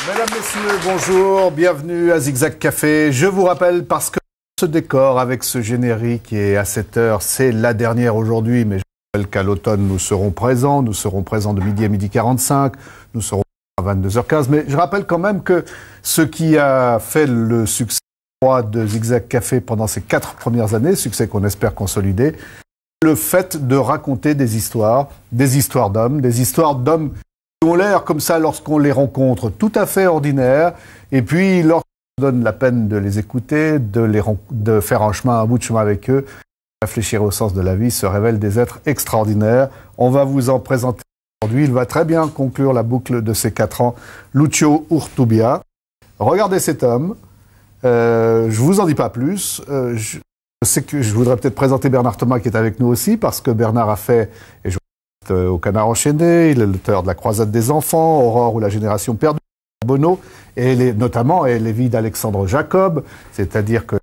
Mesdames, Messieurs, bonjour, bienvenue à Zigzag Café. Je vous rappelle, parce que ce décor avec ce générique est à 7h, c'est la dernière aujourd'hui, mais je rappelle qu'à l'automne, nous serons présents de midi à midi 45, nous serons à 22h15, mais je rappelle quand même que ce qui a fait le succès de Zigzag Café pendant ces 4 premières années, succès qu'on espère consolider, le fait de raconter des histoires d'hommes qui ont l'air comme ça lorsqu'on les rencontre tout à fait ordinaires, et puis lorsqu'on donne la peine de les écouter, de faire un bout de chemin avec eux, réfléchir au sens de la vie, se révèlent des êtres extraordinaires. On va vous en présenter aujourd'hui. Il va très bien conclure la boucle de ces 4 ans, Lucio Urtubia. Regardez cet homme. Je vous en dis pas plus. Je sais que je voudrais peut-être présenter Bernard Thomas qui est avec nous aussi, parce que Bernard a fait, et je au Canard enchaîné, il est l'auteur de La Croisade des enfants, Aurore ou La génération perdue, Bono, et notamment les vies d'Alexandre Jacob, c'est-à-dire que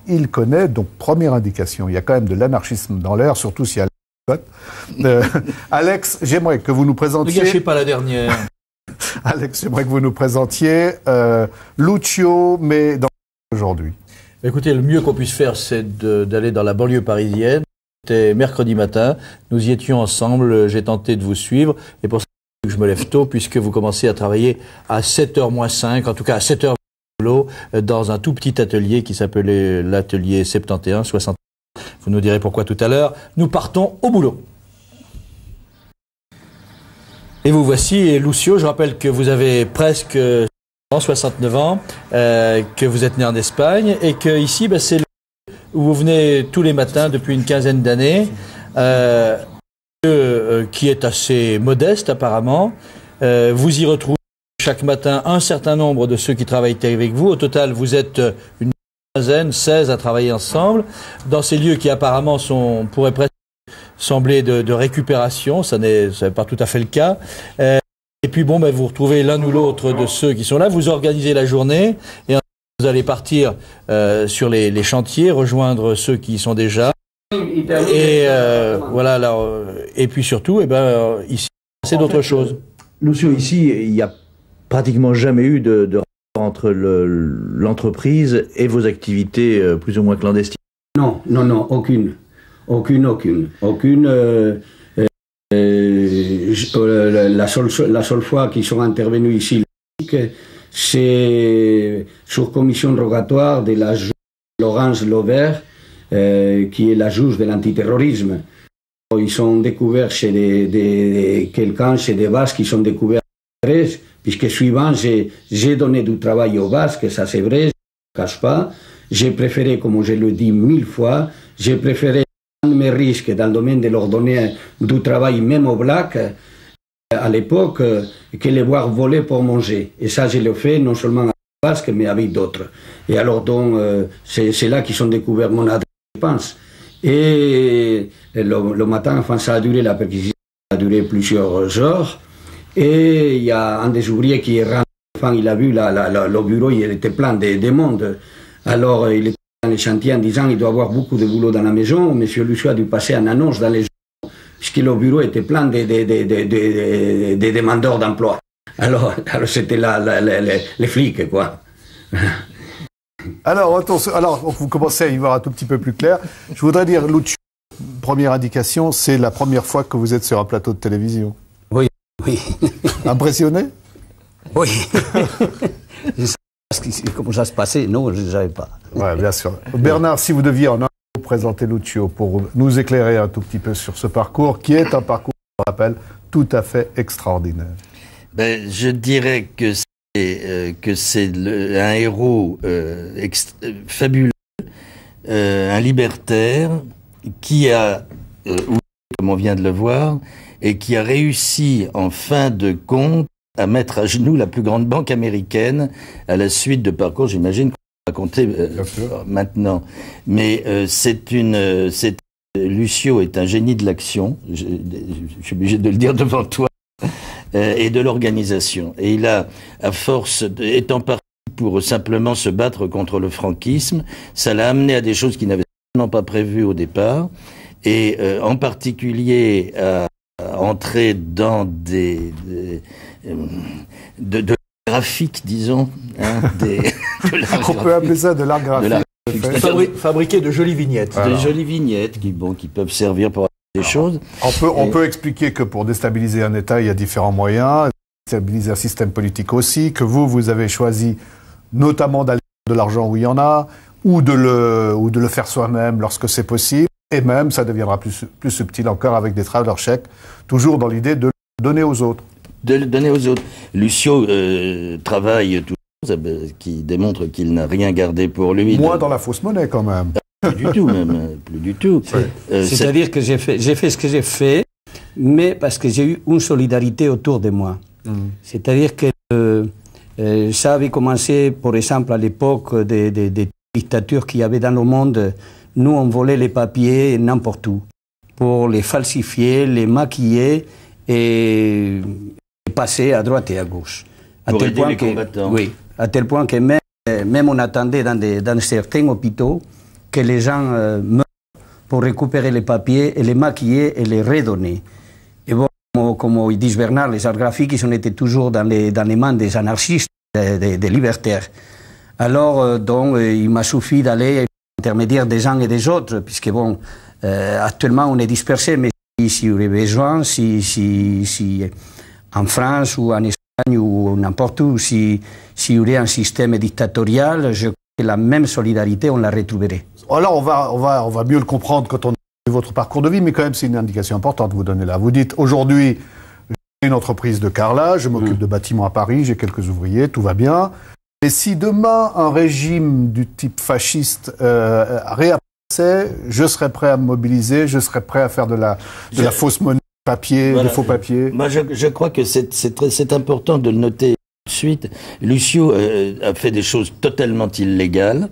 il connaît, donc première indication, il y a quand même de l'anarchisme dans l'air, surtout s'il y a Alex, j'aimerais que vous nous présentiez... Ne gâchez pas la dernière. Alex, j'aimerais que vous nous présentiez Lucio, mais aujourd'hui. Écoutez, le mieux qu'on puisse faire, c'est d'aller dans la banlieue parisienne. C'était mercredi matin, nous y étions ensemble, j'ai tenté de vous suivre, et pour ça que je me lève tôt, puisque vous commencez à travailler à 7h moins 5, en tout cas à 7h dans un tout petit atelier qui s'appelait l'atelier 71-60. Vous nous direz pourquoi tout à l'heure. Nous partons au boulot. Et vous voici, Lucio, je rappelle que vous avez presque 69 ans, que vous êtes né en Espagne, et que ici, c'est où vous venez tous les matins depuis une quinzaine d'années, qui est assez modeste apparemment. Vous y retrouvez chaque matin un certain nombre de ceux qui travaillent avec vous. Au total, vous êtes une quinzaine, 16 à travailler ensemble, dans ces lieux qui apparemment pourraient presque sembler de récupération. Ça n'est pas tout à fait le cas. Et puis vous retrouvez l'un ou l'autre de ceux qui sont là, vous organisez la journée, et vous allez partir sur les chantiers, rejoindre ceux qui y sont déjà. Et voilà. Et puis surtout, ici, c'est d'autres choses. Lucio, ici, il n'y a pratiquement jamais eu de rapport entre l'entreprise et vos activités plus ou moins clandestines. Non, aucune. La seule fois qu'ils sont intervenus ici, c'est sur commission rogatoire de la juge Laurence Lauvert, qui est la juge de l'antiterrorisme. Ils ont découvert chez quelqu'un, chez des Basques, ils ont découvert puisque suivant, j'ai donné du travail aux Basques, ça c'est vrai, je ne cache pas. J'ai préféré, comme je le dis 1000 fois, j'ai préféré prendre mes risques dans le domaine de leur donner du travail même aux Blacks, à l'époque, que les voir voler pour manger. Et ça, je l'ai fait non seulement avec les Basques, mais avec d'autres. Et alors, donc, c'est là qu'ils ont découvert mon adresse, je pense. Et le matin, enfin, ça a duré, la perquisition a duré plusieurs heures. Et il y a un des ouvriers qui est rentré, enfin, il a vu le bureau, il était plein de monde. Alors, il était dans les chantiers en disant il doit y avoir beaucoup de boulot dans la maison. Monsieur Lucio a dû passer une annonce dans les journaux, puisque le bureau était plein de demandeurs d'emploi. Alors c'était là les flics, quoi. Alors, vous commencez à y voir un tout petit peu plus clair. Je voudrais dire, Lucio, première indication, c'est la première fois que vous êtes sur un plateau de télévision. Oui. Impressionné? Oui. Comment ça se passait? Non, je ne savais pas. Oui, bien sûr. Bernard, si vous deviez en un mot présenter Lucio pour nous éclairer un tout petit peu sur ce parcours, qui est un parcours, je rappelle, tout à fait extraordinaire. Je dirais que c'est un héros fabuleux, un libertaire qui a, comme on vient de le voir, et qui a réussi en fin de compte à mettre à genoux la plus grande banque américaine à la suite de parcours, j'imagine qu'on va raconter maintenant. Mais Lucio est un génie de l'action, je suis obligé de le dire devant toi, et de l'organisation. Et il a, à force, étant parti pour simplement se battre contre le franquisme, ça l'a amené à des choses qu'il n'avait certainement pas prévues au départ, et en particulier à entrer dans de graphique, disons. Hein, on peut appeler ça de l'art graphique. Fabriquer de jolies vignettes. De jolies vignettes qui peuvent servir pour des choses. On peut expliquer que pour déstabiliser un État, il y a différents moyens. Déstabiliser un système politique aussi, que vous avez choisi notamment d'aller de l'argent où il y en a, ou de le faire soi-même lorsque c'est possible. Et même, ça deviendra plus subtil encore avec des traveler chèques, toujours dans l'idée de donner aux autres. De le donner aux autres. Lucio travaille toujours, qui démontre qu'il n'a rien gardé pour lui. Moins dans la fausse monnaie, quand même. Plus du tout, même. Plus du tout. C'est-à-dire que j'ai fait ce que j'ai fait, mais parce que j'ai eu une solidarité autour de moi. C'est-à-dire que ça avait commencé, par exemple, à l'époque des dictatures qu'il y avait dans le monde. Nous, on volait les papiers n'importe où pour les falsifier, les maquiller et passer à droite et à gauche. Pour aider les combattants. Oui, à tel point que même on attendait dans certains hôpitaux que les gens meurent pour récupérer les papiers et les maquiller et les redonner. Et bon, comme ils disent Bernard, les arts graphiques, ils ont été toujours dans les mains des anarchistes, des libertaires. Alors, donc, il m'a suffi d'aller intermédiaire des uns et des autres, puisque bon, actuellement on est dispersé, mais si vous avez besoin, si en France ou en Espagne ou n'importe où, si il y aurait un système dictatorial, je crois que la même solidarité, on la retrouverait. Alors on va mieux le comprendre quand on a vu votre parcours de vie, mais quand même c'est une indication importante que vous donnez là. Vous dites aujourd'hui, j'ai une entreprise de carrelage, je m'occupe de bâtiments à Paris, j'ai quelques ouvriers, tout va bien. Et si demain un régime du type fasciste réapparaissait, je serais prêt à me mobiliser, je serais prêt à faire de la fausse monnaie, papier, des faux papiers. Moi, je crois que c'est important de le noter tout de suite. Lucio a fait des choses totalement illégales,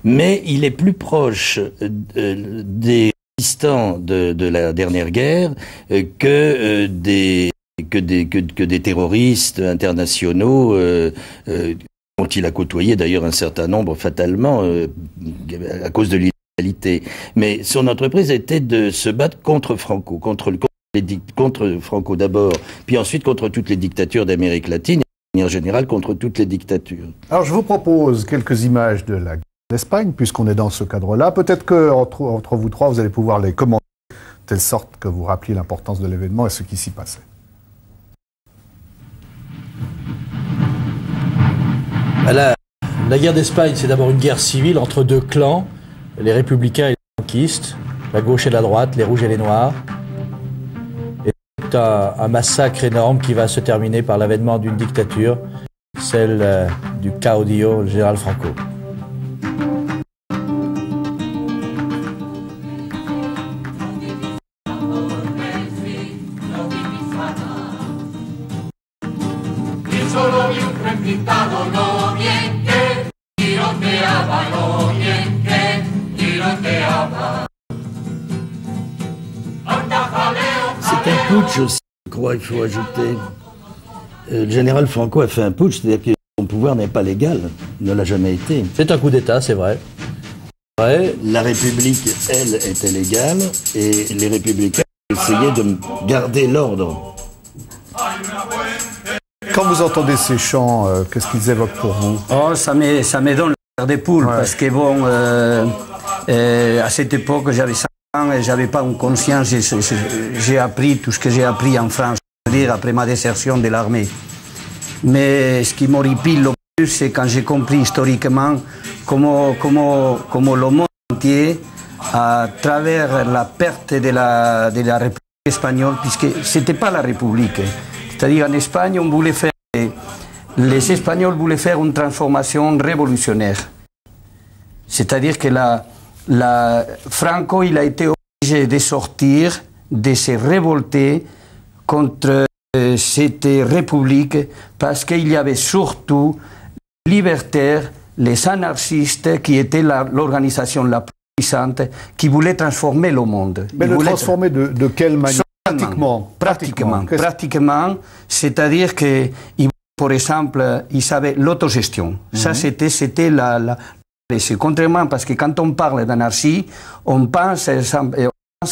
mais il est plus proche des résistants de la dernière guerre que des terroristes internationaux dont il a côtoyé d'ailleurs un certain nombre fatalement à cause de l'illégalité. Mais son entreprise était de se battre contre Franco, contre Franco d'abord, puis ensuite contre toutes les dictatures d'Amérique latine, et de manière générale contre toutes les dictatures. Alors je vous propose quelques images de la guerre d'Espagne, puisqu'on est dans ce cadre-là. Peut-être qu'entre vous trois, vous allez pouvoir les commenter, de telle sorte que vous rappeliez l'importance de l'événement et ce qui s'y passait. La guerre d'Espagne, c'est d'abord une guerre civile entre deux clans, les républicains et les franquistes, la gauche et la droite, les rouges et les noirs. Et c'est un massacre énorme qui va se terminer par l'avènement d'une dictature, celle du caudillo, le général Franco. C'est un putsch aussi, je crois, il faut ajouter. Le général Franco a fait un putsch, c'est-à-dire que son pouvoir n'est pas légal, ne l'a jamais été. C'est un coup d'État, c'est vrai. La République, elle, était légale, et les républicains essayaient de garder l'ordre. Quand vous entendez ces chants, qu'est-ce qu'ils évoquent pour vous? Oh, ça me donne le cœur des poules, parce que bon, à cette époque, j'avais 5 ans et j'avais pas une conscience. J'ai appris tout ce que j'ai appris en France, c'est-à-dire après ma désertion de l'armée. Mais ce qui m'horripile le plus, c'est quand j'ai compris historiquement comment le monde entier, à travers la perte de la République espagnole, puisque c'était pas la République. C'est-à-dire en Espagne, on voulait faire, les Espagnols voulaient faire une transformation révolutionnaire. C'est-à-dire que Franco, il a été obligé de sortir, de se révolter contre c'était république parce qu'il y avait surtout les libertaires, les anarchistes qui étaient l'organisation la plus puissante qui voulait transformer le monde. Mais le transformer de quelle manière? Pratiquement, c'est-à-dire que, par exemple, ils avaient l'autogestion. Ça, c'était contrairement, parce que quand on parle d'anarchie, on pense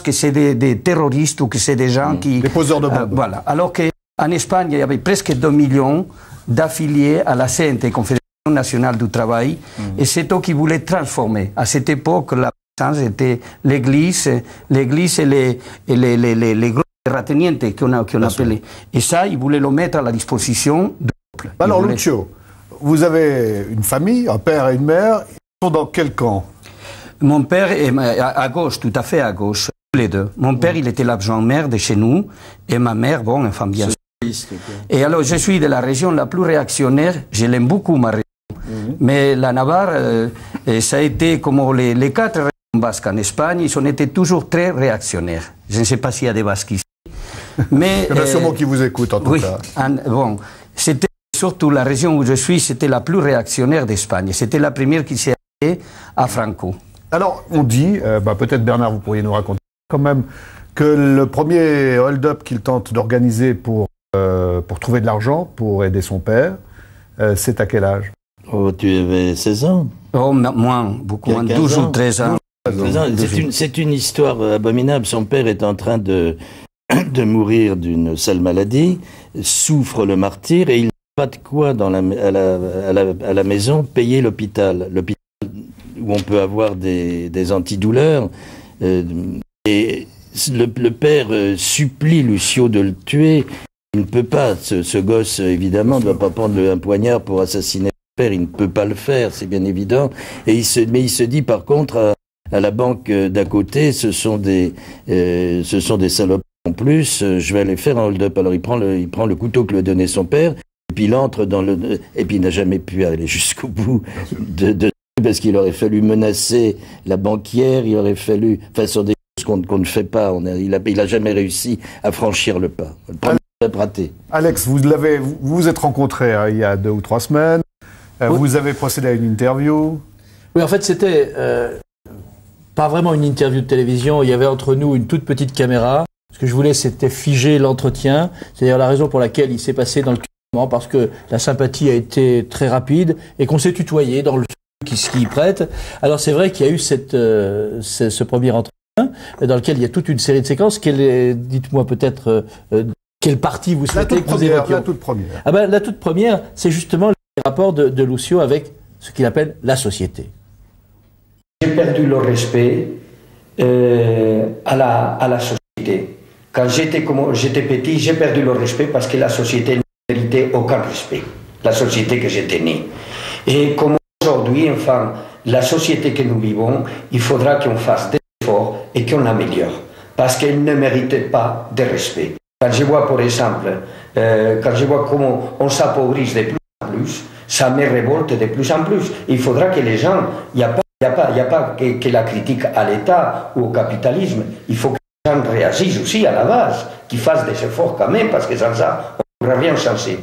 que c'est des terroristes ou que c'est des gens qui... Des poseurs de bombes. Voilà. Alors qu'en Espagne, il y avait presque 2 millions d'affiliés à la CNT, Confédération nationale du travail, et c'est eux qui voulaient transformer. À cette époque, la puissance était l'Église et les gros terratenientes qu'on appelait. Et ça, ils voulaient le mettre à la disposition du peuple. Alors, Lucio, vous avez une famille, un père et une mère. Ils sont dans quel camp? Mon père est à gauche, tout à fait à gauche, tous les deux. Mon père, il était l'adjoint-maire de chez nous, et ma mère, bon, enfin, bien sûr. Et alors, je suis de la région la plus réactionnaire, je l'aime beaucoup, ma région. Mais la Navarre, ça a été comme les 4 régions basques en Espagne, ils ont été toujours très réactionnaires. Je ne sais pas s'il y a des basques ici. Mais, il y en a sûrement qui vous écoutent, en tout cas. Bon, c'était surtout la région où je suis, c'était la plus réactionnaire d'Espagne. C'était la première qui s'est alliée à Franco. Alors, on dit, peut-être Bernard, vous pourriez nous raconter quand même, que le premier hold-up qu'il tente d'organiser pour trouver de l'argent, pour aider son père, c'est à quel âge? Oh, tu avais 16 ans. Oh, moins, beaucoup moins, 12 ou 13 ans. C'est une histoire abominable. Son père est en train de mourir d'une sale maladie, souffre le martyre, et il n'a pas de quoi à la maison payer l'hôpital où on peut avoir des antidouleurs. Et le père supplie Lucio de le tuer. Il ne peut pas. Ce gosse, évidemment, ne doit pas prendre un poignard pour assassiner le père. Il ne peut pas le faire, c'est bien évident. Mais il se dit, par contre, à la banque d'à côté, ce sont des salopes en plus. Je vais aller faire un hold-up. Alors il prend le couteau que lui a donné son père. Et puis il entre et puis il n'a jamais pu aller jusqu'au bout parce qu'il aurait fallu menacer la banquière, il aurait fallu, sur des choses qu'on ne fait pas. Il a jamais réussi à franchir le pas. Le premier raté. Alex, vous vous êtes rencontrés il y a 2 ou 3 semaines. Vous avez procédé à une interview. Oui, en fait, c'était pas vraiment une interview de télévision. Il y avait entre nous une toute petite caméra. Ce que je voulais, c'était figer l'entretien. C'est-à-dire la raison pour laquelle il s'est passé dans le tutoiement, parce que la sympathie a été très rapide et qu'on s'est tutoyé dans le qui prête. Alors c'est vrai qu'il y a eu ce premier entretien dans lequel il y a toute une série de séquences. Dites-moi peut-être quelle partie vous souhaitez que nous évoquions. La toute première. La toute première, c'est justement le rapport de Lucio avec ce qu'il appelle la société. J'ai perdu le respect à la société. Quand j'étais petit, j'ai perdu le respect parce que la société ne méritait aucun respect. La société que j'étais né. Et comme aujourd'hui, enfin, la société que nous vivons, il faudra qu'on fasse des efforts et qu'on améliore. Parce qu'elle ne mérite pas de respect. Quand je vois, par exemple, comment on s'appauvrisse de plus en plus, ça me révolte de plus en plus. Il faudra que les gens, il n'y a pas que la critique à l'État ou au capitalisme, il faut que les gens réagissent aussi à la base, qu'ils fassent des efforts quand même, parce que sans ça, on ne pourra rien changer.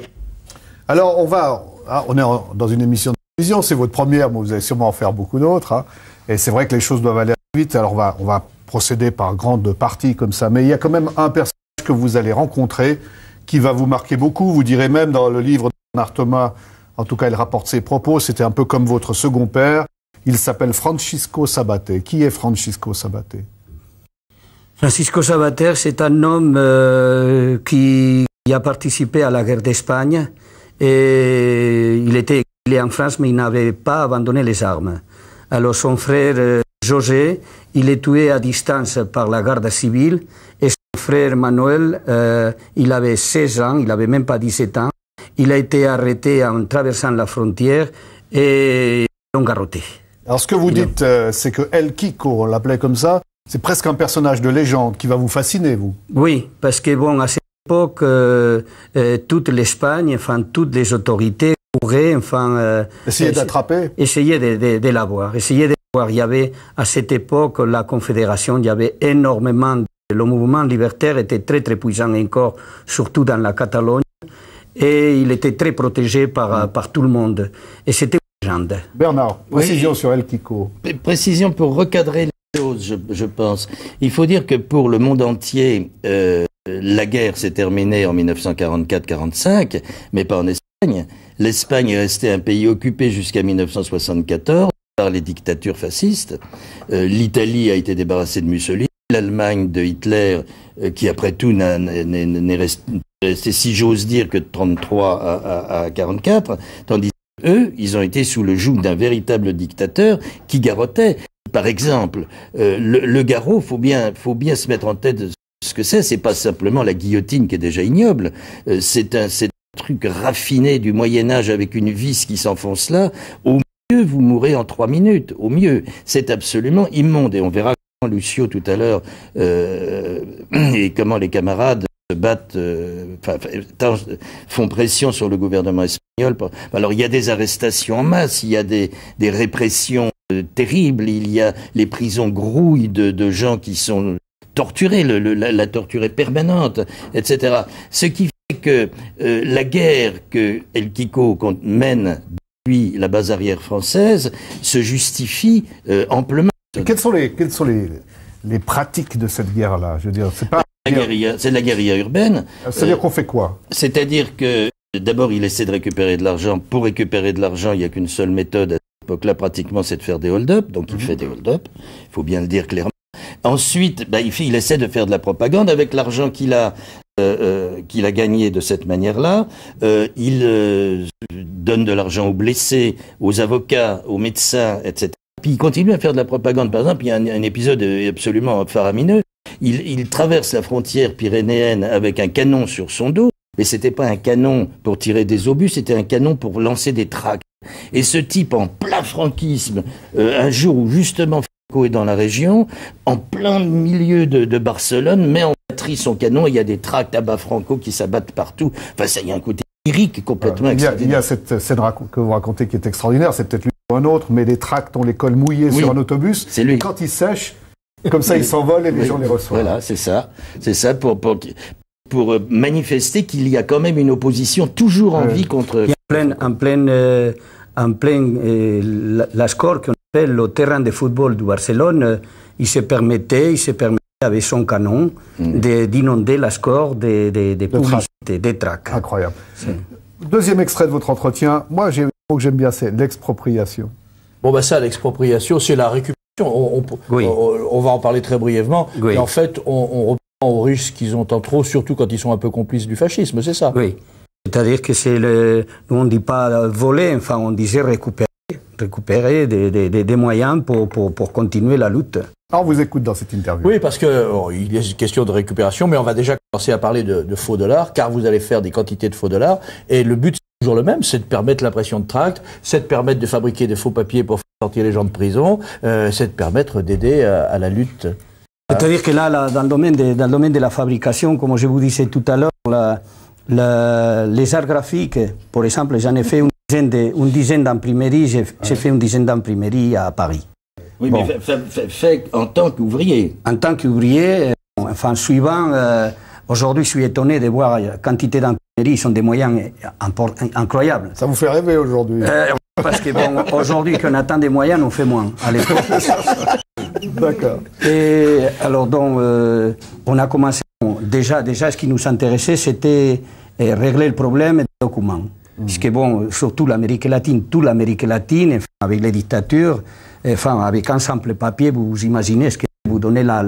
Alors, on est dans une émission de télévision, c'est votre première, mais vous allez sûrement en faire beaucoup d'autres, hein, et c'est vrai que les choses doivent aller vite, alors on va procéder par grandes parties comme ça, mais il y a quand même un personnage que vous allez rencontrer qui va vous marquer beaucoup, vous direz même dans le livre de Bernard Thomas, en tout cas il rapporte ses propos, c'était un peu comme votre second père, il s'appelle Francisco Sabater. Qui est Francisco Sabater? Francisco Sabater, c'est un homme qui a participé à la guerre d'Espagne et il était exilé en France mais il n'avait pas abandonné les armes. Alors son frère José, il est tué à distance par la garde civile et son frère Manuel, il avait 16 ans, il n'avait même pas 17 ans. Il a été arrêté en traversant la frontière et l'ont garrotté. Alors ce que vous dites, c'est que El Kiko, on l'appelait comme ça, c'est presque un personnage de légende qui va vous fasciner, vous. Oui, parce que bon, à cette époque, toute l'Espagne, enfin toutes les autorités pourraient, essayer d'attraper, essayer de l'avoir, Il y avait à cette époque la Confédération, il y avait énormément le mouvement libertaire était très très puissant encore, surtout dans la Catalogne, et il était très protégé par tout le monde. Et c'était une légende. Bernard, précision sur El Kiko. Précision pour recadrer les choses, je pense. Il faut dire que pour le monde entier, la guerre s'est terminée en 1944-45, mais pas en Espagne. L'Espagne est restée un pays occupé jusqu'à 1974 par les dictatures fascistes. L'Italie a été débarrassée de Mussolini. L'Allemagne de Hitler, qui après tout n'est resté, si j'ose dire, que de 33 à 44, tandis qu'eux, ils ont été sous le joug d'un véritable dictateur qui garrottait. Par exemple, le garrot, faut bien se mettre en tête ce que c'est pas simplement la guillotine qui est déjà ignoble, c'est un truc raffiné du Moyen-Âge avec une vis qui s'enfonce là. Au mieux, vous mourrez en 3 minutes, au mieux. C'est absolument immonde, et on verra Lucio tout à l'heure, et comment les camarades se battent, font pression sur le gouvernement espagnol. Alors il y a des arrestations en masse, il y a des répressions terribles, il y a les prisons grouillent de gens qui sont torturés, la torture est permanente, etc. Ce qui fait que la guerre que El Kiko mène depuis la base arrière française se justifie amplement. Quelles sont les pratiques de cette guerre-là? Je veux dire, c'est pas c'est de la guérilla urbaine. C'est-à-dire qu'on fait quoi? C'est-à-dire que d'abord il essaie de récupérer de l'argent. Pour récupérer de l'argent, il n'y a qu'une seule méthode à cette époque-là, pratiquement, c'est de faire des hold-up. Donc il fait des hold-up. Il faut bien le dire clairement. Ensuite, il essaie de faire de la propagande avec l'argent qu'il a gagné de cette manière-là. Il donne de l'argent aux blessés, aux avocats, aux médecins, etc. Puis il continue à faire de la propagande. Par exemple, il y a un épisode absolument faramineux. Il traverse la frontière pyrénéenne avec un canon sur son dos, mais c'était pas un canon pour tirer des obus, c'était un canon pour lancer des tracts. Et ce type, en plein franquisme, un jour où justement Franco est dans la région, en plein milieu de Barcelone, met en batterie son canon et il y a des tracts à bas Franco qui s'abattent partout. Enfin, ça y a un côté lyrique complètement extraordinaire. Il y a cette scène que vous racontez qui est extraordinaire, c'est peut-être lui ou un autre, mais les tracts, on les colle mouillés sur un autobus. C'est lui. Et quand ils sèchent, comme ça, ils s'envolent et les gens les reçoivent. Voilà, c'est ça. C'est ça pour manifester qu'il y a quand même une opposition toujours en vie contre... En plein la score qu'on appelle le terrain de football de Barcelone, il se permettait avec son canon d'inonder la score des publicités, des tracts. Incroyable. Deuxième extrait de votre entretien, moi j'ai un mot que j'aime bien, c'est l'expropriation. Bon ben ça, l'expropriation, c'est la récupération. On va en parler très brièvement. Oui. Et en fait, on reprend aux Russes qu'ils ont en trop, surtout quand ils sont un peu complices du fascisme, c'est ça? Oui. C'est-à-dire que nous on ne dit pas voler, enfin on disait récupérer des moyens pour continuer la lutte. Alors on vous écoute dans cette interview. Oui, parce que il y a une question de récupération, mais on va déjà commencer à parler de faux dollars, car vous allez faire des quantités de faux dollars, et le but c'est toujours le même, c'est de permettre l'impression de tracts, c'est de permettre de fabriquer des faux papiers pour faire sortir les gens de prison, c'est de permettre d'aider à la lutte. C'est-à-dire que là, dans le domaine de la fabrication, comme je vous disais tout à l'heure, les arts graphiques, par exemple, j'en ai fait une dizaine d'imprimeries, j'ai fait une dizaine d'imprimeries à Paris. Oui, bon. Mais fait en tant qu'ouvrier. En tant qu'ouvrier, enfin, suivant, aujourd'hui, je suis étonné de voir la quantité d'imprimeries, ils sont des moyens incroyables. Ça vous fait rêver aujourd'hui? Parce que bon, aujourd'hui, qu'on attend des moyens, on fait moins. À l'époque. D'accord. Et alors, donc, on a commencé. Déjà, ce qui nous intéressait, c'était régler le problème des documents. Parce que, bon, surtout l'Amérique latine, toute l'Amérique latine, enfin, avec les dictatures, enfin, avec un simple papier, vous imaginez ce que vous donnez la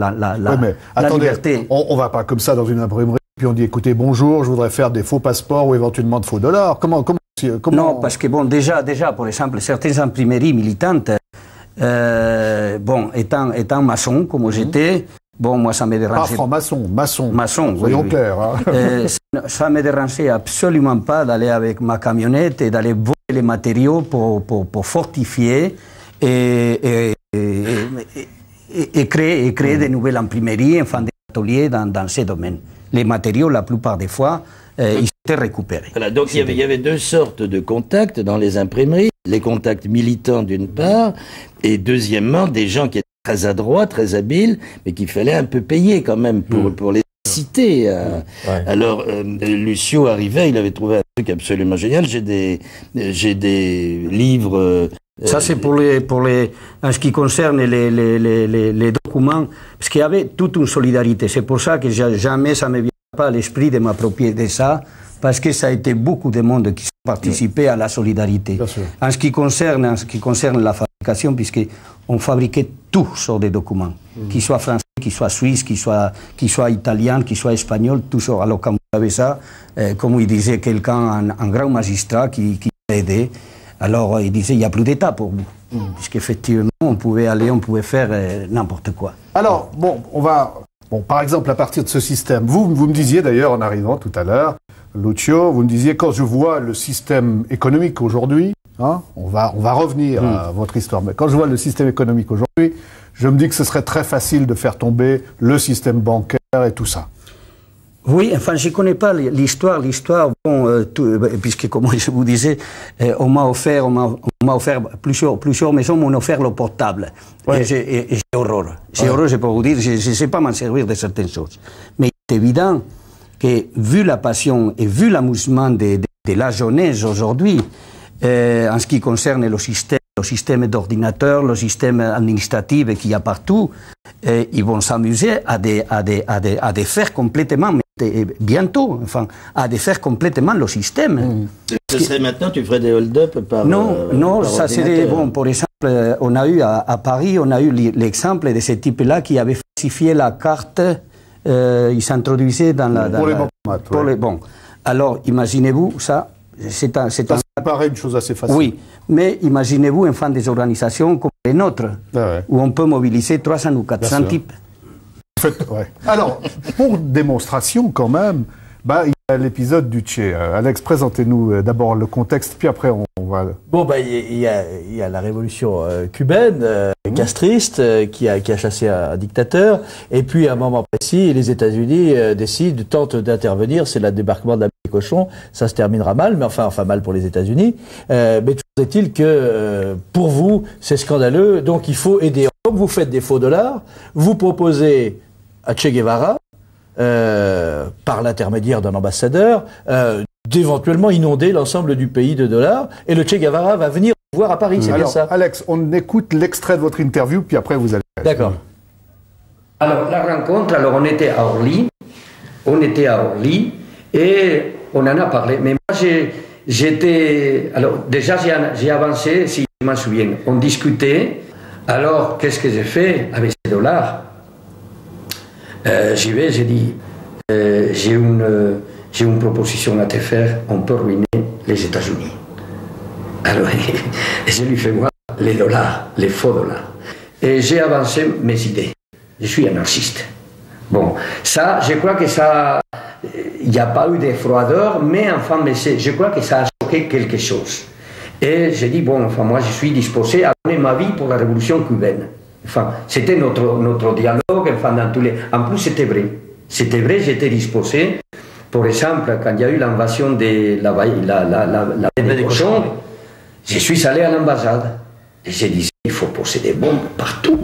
liberté. On ne va pas comme ça dans une imprimerie, puis on dit, écoutez, bonjour, je voudrais faire des faux passeports ou éventuellement de faux dollars. Comment Non, parce que, bon, déjà, par exemple, certaines imprimeries militantes, bon, étant maçon, comme j'étais, bon, moi, ça me dérangeait. Pas franc-maçon, maçon. Maçon, soyons clairs. Hein. Ça me dérangeait absolument pas d'aller avec ma camionnette et d'aller voler les matériaux pour fortifier et créer de nouvelles imprimeries, enfin des ateliers dans ces domaines. Les matériaux, la plupart des fois, ils étaient récupérés. Voilà, donc il y avait deux sortes de contacts dans les imprimeries. Les contacts militants d'une part, et deuxièmement, des gens qui étaient très adroits, très habiles, mais qu'il fallait un peu payer quand même pour les citer. Ouais. Alors, Lucio arrivait, il avait trouvé un truc absolument génial. J'ai des livres. Ça, c'est pour les, en ce qui concerne les documents, parce qu'il y avait toute une solidarité. C'est pour ça que jamais ça ne me vient pas à l'esprit de m'approprier de ça, parce que ça a été beaucoup de monde qui ont participé à la solidarité. En ce qui concerne la fabrication, puisqu'on fabriquait tout sur des documents, qu'ils soient français, qu'ils soient suisses, qu'ils soient italiens, qu'ils soient espagnols, tout ça. Alors quand vous avez ça, comme il disait quelqu'un, un grand magistrat qui m'a aidé, alors il disait il n'y a plus d'État pour vous, puisqu'effectivement on pouvait faire n'importe quoi. Alors, par exemple, à partir de ce système, vous me disiez d'ailleurs en arrivant tout à l'heure, Lucio, vous me disiez, quand je vois le système économique aujourd'hui, hein, on va revenir à votre histoire, mais quand je vois le système économique aujourd'hui, je me dis que ce serait très facile de faire tomber le système bancaire et tout ça. Oui, enfin, je ne connais pas l'histoire. Bon, puisque, comme je vous disais, on m'a offert plusieurs maisons, m'ont offert le portable. Ouais. Et j'ai horreur. J'ai horreur, je peux vous dire, je ne sais pas m'en servir de certaines choses. Mais c'est évident que, vu la passion et vu l'amusement de la jeunesse aujourd'hui, en ce qui concerne le système d'ordinateur, le système administratif qu'il y a partout, ils vont s'amuser à défaire complètement, mais bientôt, enfin, à défaire complètement le système. Ce serait maintenant, tu ferais des hold-up par Non, par ça serait, bon, par exemple, on a eu à Paris, on a eu l'exemple de ce type-là qui avait falsifié la carte, il s'introduisait dans la... Pour les bancomates, bon, alors, imaginez-vous, ça... Ça paraît une chose assez facile. Oui, mais imaginez-vous enfin des organisations comme les nôtres, où on peut mobiliser 300 ou 400 types. Alors, pour démonstration quand même, il y a l'épisode du Che. Alex, présentez-nous d'abord le contexte, puis après on va... Bon, il y a la révolution cubaine, castriste, qui a chassé un dictateur, et puis à un moment précis, les États-Unis tentent d'intervenir, c'est le débarquement de la Cochon, ça se terminera mal, mais enfin mal pour les États-Unis. Mais toujours est-il que pour vous, c'est scandaleux, donc il faut aider. Comme vous faites des faux dollars, vous proposez à Che Guevara, par l'intermédiaire d'un ambassadeur, d'éventuellement inonder l'ensemble du pays de dollars, et le Che Guevara va venir vous voir à Paris, c'est bien ça? Alex, on écoute l'extrait de votre interview, puis après vous allez... D'accord. Alors, la rencontre, on était à Orly, et on en a parlé, mais moi j'étais... Alors déjà j'ai avancé, si je m'en souviens, on discutait, alors qu'est-ce que j'ai fait avec ces dollars? J'y vais, j'ai dit, j'ai une proposition à te faire, on peut ruiner les États-Unis. Alors je lui fais voir les dollars, les faux dollars, et j'ai avancé mes idées. Je suis anarchiste. Bon, ça, je crois que ça... Il n'y a pas eu de froideur, mais enfin, je crois que ça a choqué quelque chose. Et j'ai dit, bon, enfin, moi, je suis disposé à donner ma vie pour la révolution cubaine. Enfin, c'était notre dialogue, enfin, dans tous les... En plus, c'était vrai. C'était vrai, j'étais disposé. Par exemple, quand il y a eu l'invasion de la baie des Cochons, je suis allé à l'ambassade. Et je disais, il faut poser des bombes partout.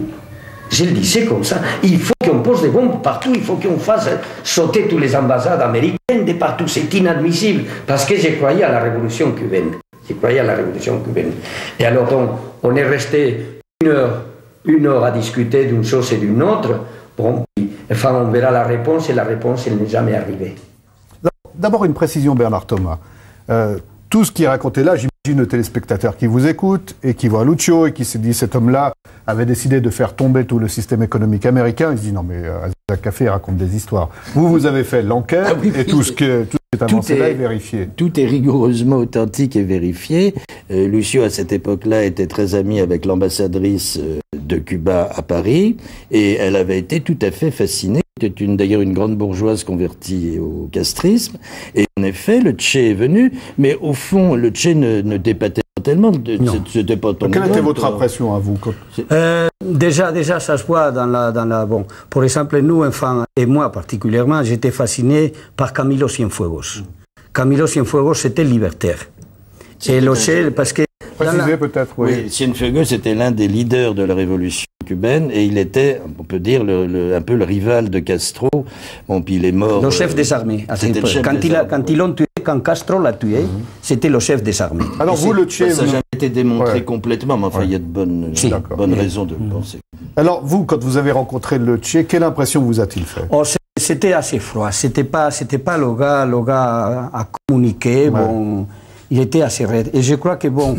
Je le disais comme ça, il faut qu'on pose des bombes partout, il faut qu'on fasse sauter toutes les ambassades américaines de partout, c'est inadmissible, parce que je croyais à la révolution cubaine. Et alors on est resté une heure à discuter d'une chose et d'une autre, bon, enfin on verra la réponse, et la réponse elle n'est jamais arrivée. D'abord une précision, Bernard Thomas. Tout ce qui est raconté là, j'imagine le téléspectateur qui vous écoute et qui voit Lucio et qui se dit cet homme-là avait décidé de faire tomber tout le système économique américain. Il se dit non mais Zigzag Café raconte des histoires. Vous avez fait l'enquête et tout ce qui est avancé là est vérifié. Tout est rigoureusement authentique et vérifié. Lucio à cette époque-là était très ami avec l'ambassadrice de Cuba à Paris et elle avait été tout à fait fascinée. C'était d'ailleurs une grande bourgeoise convertie au castrisme. Et en effet, le Che est venu, mais au fond, le Che ne dépatait pas tellement. C'était pas ton Quelle était votre impression à vous Déjà, ça se voit dans la... Bon, par exemple, nous, enfants, et moi particulièrement, j'étais fasciné par Camilo Cienfuegos. Camilo Cienfuegos, c'était libertaire. Et le Che, parce que préciser peut-être, oui. Oui, Cienfuegos était l'un des leaders de la révolution cubaine et il était, on peut dire, un peu le rival de Castro. Bon, puis il est mort. Le chef des armées. Quand ils l'ont tué, quand Castro l'a tué, c'était le chef des armées. Alors vous, le Che... Ça n'a jamais été démontré complètement, mais enfin, il y a de bonnes raisons de le penser. Alors vous, quand vous avez rencontré le Che, quelle impression vous a-t-il fait? C'était assez froid. C'était pas le gars à communiquer. Ouais. Bon, il était assez raide. Et je crois que bon,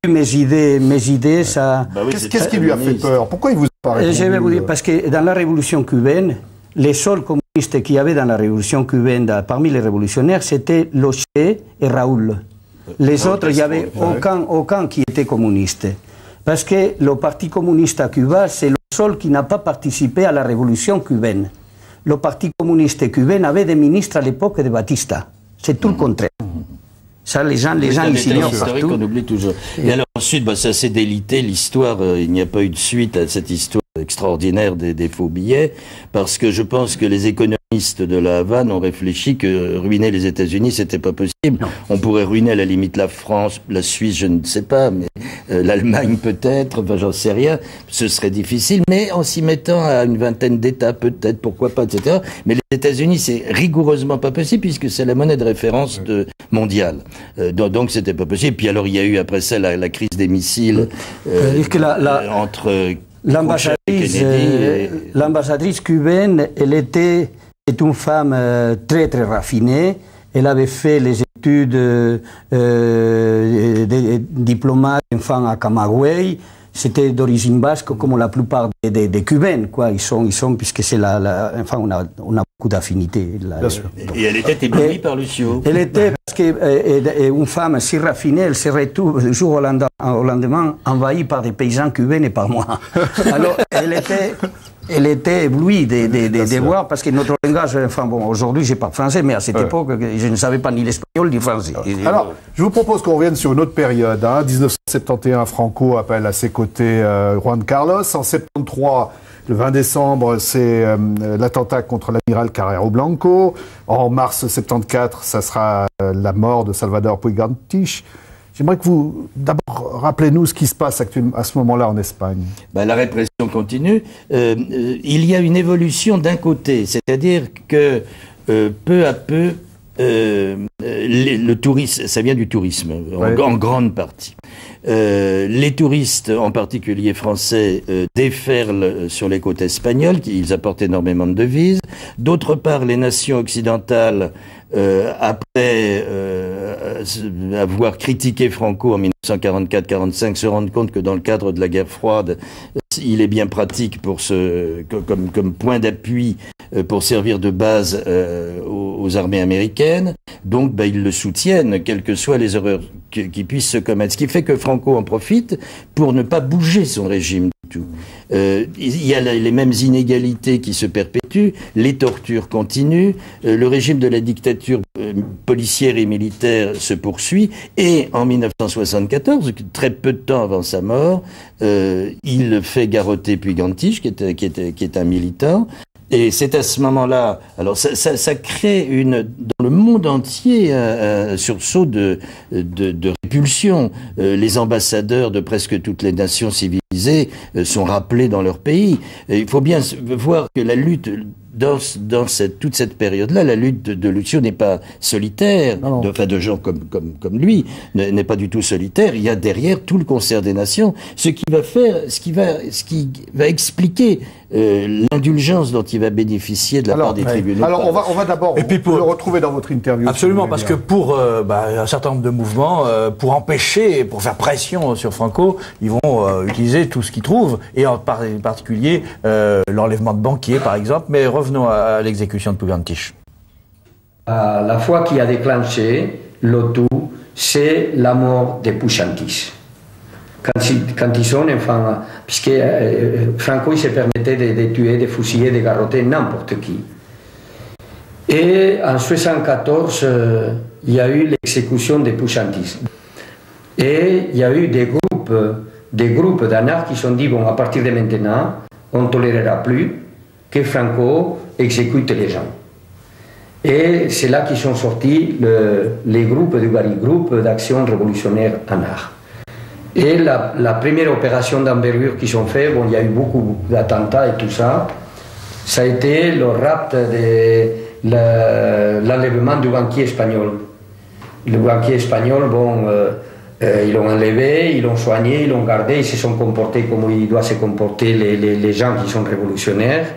vu mes idées, ça. Bah oui, qu'est-ce qui lui a fait peur? Pourquoi il vous a pas répondu? Je vais vous dire parce que dans la révolution cubaine, les seuls communistes qu'il y avait dans la révolution cubaine, parmi les révolutionnaires, c'était le Che et Raoul. Les autres, il n'y avait aucun qui était communiste. Parce que le Parti communiste à Cuba, c'est le seul qui n'a pas participé à la révolution cubaine. Le Parti communiste cubain avait des ministres à l'époque de Batista. C'est tout le contraire. Ça, les gens ici ignorent partout. On oublie toujours. Et alors ensuite, ça s'est délité l'histoire. Il n'y a pas eu de suite à cette histoire extraordinaire des faux billets, parce que je pense que les économistes de la Havane ont réfléchi que ruiner les États-Unis, c'était pas possible. Non. On pourrait ruiner à la limite la France, la Suisse, je ne sais pas, mais l'Allemagne peut-être, enfin, j'en sais rien. Ce serait difficile, mais en s'y mettant à une vingtaine d'États, peut-être, pourquoi pas, etc. Mais les États-Unis, c'est rigoureusement pas possible puisque c'est la monnaie de référence mondiale. Donc c'était pas possible. Puis alors il y a eu après ça la crise des missiles entre l'ambassadrice cubaine, c'est une femme très très raffinée. Elle avait fait les études de diplomate enfant à Camagüey. C'était d'origine basque, comme la plupart des Cubains, quoi. Ils sont, puisque c'est enfin, on a beaucoup d'affinités. Et elle était éblouie par Lucio. Elle était, parce qu'une femme si raffinée, elle serait tout, du jour au lendemain, envahie par des paysans cubains et par moi. Alors, elle était éblouie de voir, parce que notre langage, enfin bon, aujourd'hui je parle français, mais à cette époque, je ne savais pas ni l'espagnol ni le français. Alors, je vous propose qu'on revienne sur une autre période. 1971, Franco appelle à ses côtés Juan Carlos. En 73, le 20 décembre, c'est l'attentat contre l'amiral Carrero Blanco. En mars 74, ça sera la mort de Salvador Puig-Antich. J'aimerais que vous, d'abord, rappelez-nous ce qui se passe actuellement à ce moment-là en Espagne. La répression continue. Il y a une évolution d'un côté, c'est-à-dire que peu à peu, le tourisme, ça vient du tourisme, en grande partie. Les touristes, en particulier français, déferlent sur les côtes espagnoles, ils apportent énormément de devises. D'autre part, les nations occidentales, après avoir critiqué Franco en 1944-45, se rendent compte que dans le cadre de la guerre froide, il est bien pratique pour comme point d'appui pour servir de base aux armées américaines. Donc, ils le soutiennent, quelles que soient les erreurs qui puissent se commettre. Ce qui fait que Franco en profite pour ne pas bouger son régime du tout. Il y a les mêmes inégalités qui se perpétuent, les tortures continuent, le régime de la dictature policière et militaire se poursuit, et en 1974, très peu de temps avant sa mort, il fait garrotter Puig-Antich, qui est un militant. Et c'est à ce moment-là, alors ça crée dans le monde entier un sursaut de répulsion. Les ambassadeurs de presque toutes les nations civilisées sont rappelés dans leur pays. Et il faut bien voir que la lutte dans toute cette période-là, la lutte de Lucio n'est pas solitaire, de gens comme lui, n'est pas du tout solitaire. Il y a derrière tout le concert des nations, ce qui va expliquer l'indulgence dont il va bénéficier de la part des tribunaux. Alors on va d'abord le retrouver dans votre interview. Absolument, parce que pour un certain nombre de mouvements, pour empêcher, pour faire pression sur Franco, ils vont utiliser tout ce qu'ils trouvent, et en particulier l'enlèvement de banquiers, par exemple. Mais revenons à l'exécution de Puig-Antich. La fois qui a déclenché le tout, c'est la mort de Puig-Antich. Quand ils sont, enfin, puisque Franco il se permettait de tuer, de fusiller, de garrotter n'importe qui. Et en 1974, il y a eu l'exécution de Puig-Antich. Et il y a eu des groupes d'anarchistes qui se sont dit, bon, à partir de maintenant, on ne tolérera plus que Franco exécute les gens. Et c'est là qu'ils sont sortis les groupes du Groupe d'Action Révolutionnaire en Art. Et la première opération d'envergure qu'ils ont fait, bon, il y a eu beaucoup d'attentats et tout ça, ça a été le rapt de l'enlèvement du banquier espagnol. Le banquier espagnol, bon, ils l'ont enlevé, ils l'ont soigné, ils l'ont gardé, ils se sont comportés comme ils doivent se comporter les gens qui sont révolutionnaires.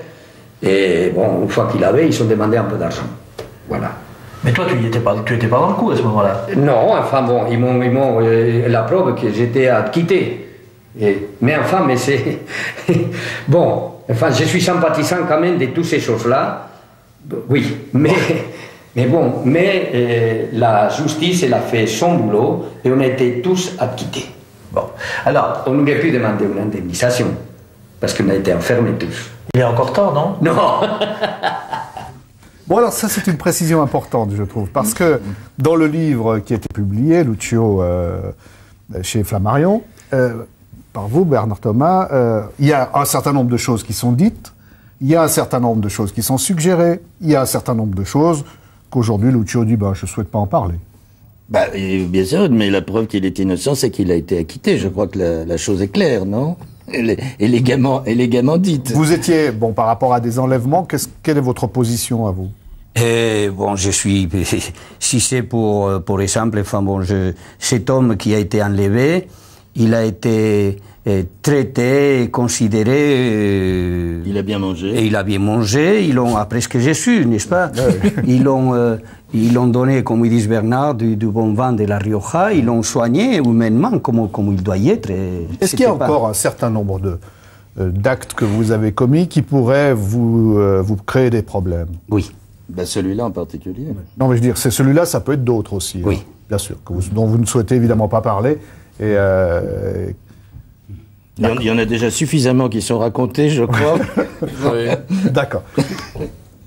Et bon, une fois qu'ils l'avaient, ils ont demandé un peu d'argent. Voilà. Mais toi, tu étais pas dans le coup à ce moment-là. Non, enfin bon, ils m'ont la preuve que j'étais acquitté. Mais enfin, mais c'est... bon, enfin, je suis sympathisant quand même de toutes ces choses-là. Oui, mais bon, la justice, elle a fait son boulot et on a été tous acquittés. Bon, alors... On aurait pu demander une indemnisation, parce qu'on a été enfermés tous. Il est encore temps, non? Non. Bon, alors ça, c'est une précision importante, je trouve, parce que dans le livre qui a été publié, Lucio, chez Flammarion, par vous, Bernard Thomas, il y a un certain nombre de choses qui sont dites, il y a un certain nombre de choses qui sont suggérées, il y a un certain nombre de choses qu'aujourd'hui, Lucio dit, je ne souhaite pas en parler. Bah, bien sûr, mais la preuve qu'il est innocent, c'est qu'il a été acquitté. Je crois que la chose est claire, non? Élégamment dite. Vous étiez, bon, par rapport à des enlèvements, quelle est votre position à vous? Bon, je suis, si c'est pour exemple, enfin bon, cet homme qui a été enlevé, il a été traité, considéré. Il a bien mangé. Et il a bien mangé. Ils l'ont, après ce que j'ai su, n'est-ce pas? Ils l'ont donné, comme ils disent Bernard, du bon vin de la Rioja. Ils l'ont soigné humainement, comme il doit y être. Est-ce qu'il y a encore un certain nombre d'actes que vous avez commis qui pourraient vous créer des problèmes? Oui. Ben celui-là en particulier. Non, mais je veux dire, c'est celui-là, ça peut être d'autres aussi. Oui. Hein, bien sûr, dont vous ne souhaitez évidemment pas parler. Et il y en a déjà suffisamment qui sont racontés, je crois. D'accord.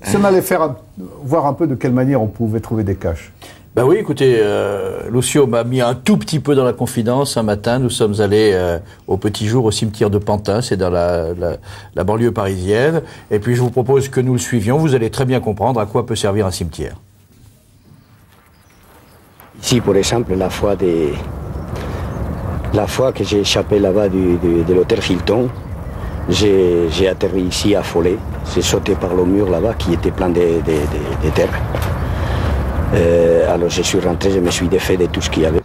Ça m'allait faire voir un peu de quelle manière on pouvait trouver des caches. Ben oui, écoutez, Lucio m'a mis un tout petit peu dans la confidence. Un matin, nous sommes allés au petit jour au cimetière de Pantin, c'est dans la banlieue parisienne. Et puis je vous propose que nous le suivions. Vous allez très bien comprendre à quoi peut servir un cimetière. Ici, par exemple, la fois que j'ai échappé là-bas de l'hôtel Hilton, j'ai atterri ici à Follet. J'ai sauté par le mur là-bas qui était plein de terre. Alors je suis rentré, je me suis défait de tout ce qu'il y avait.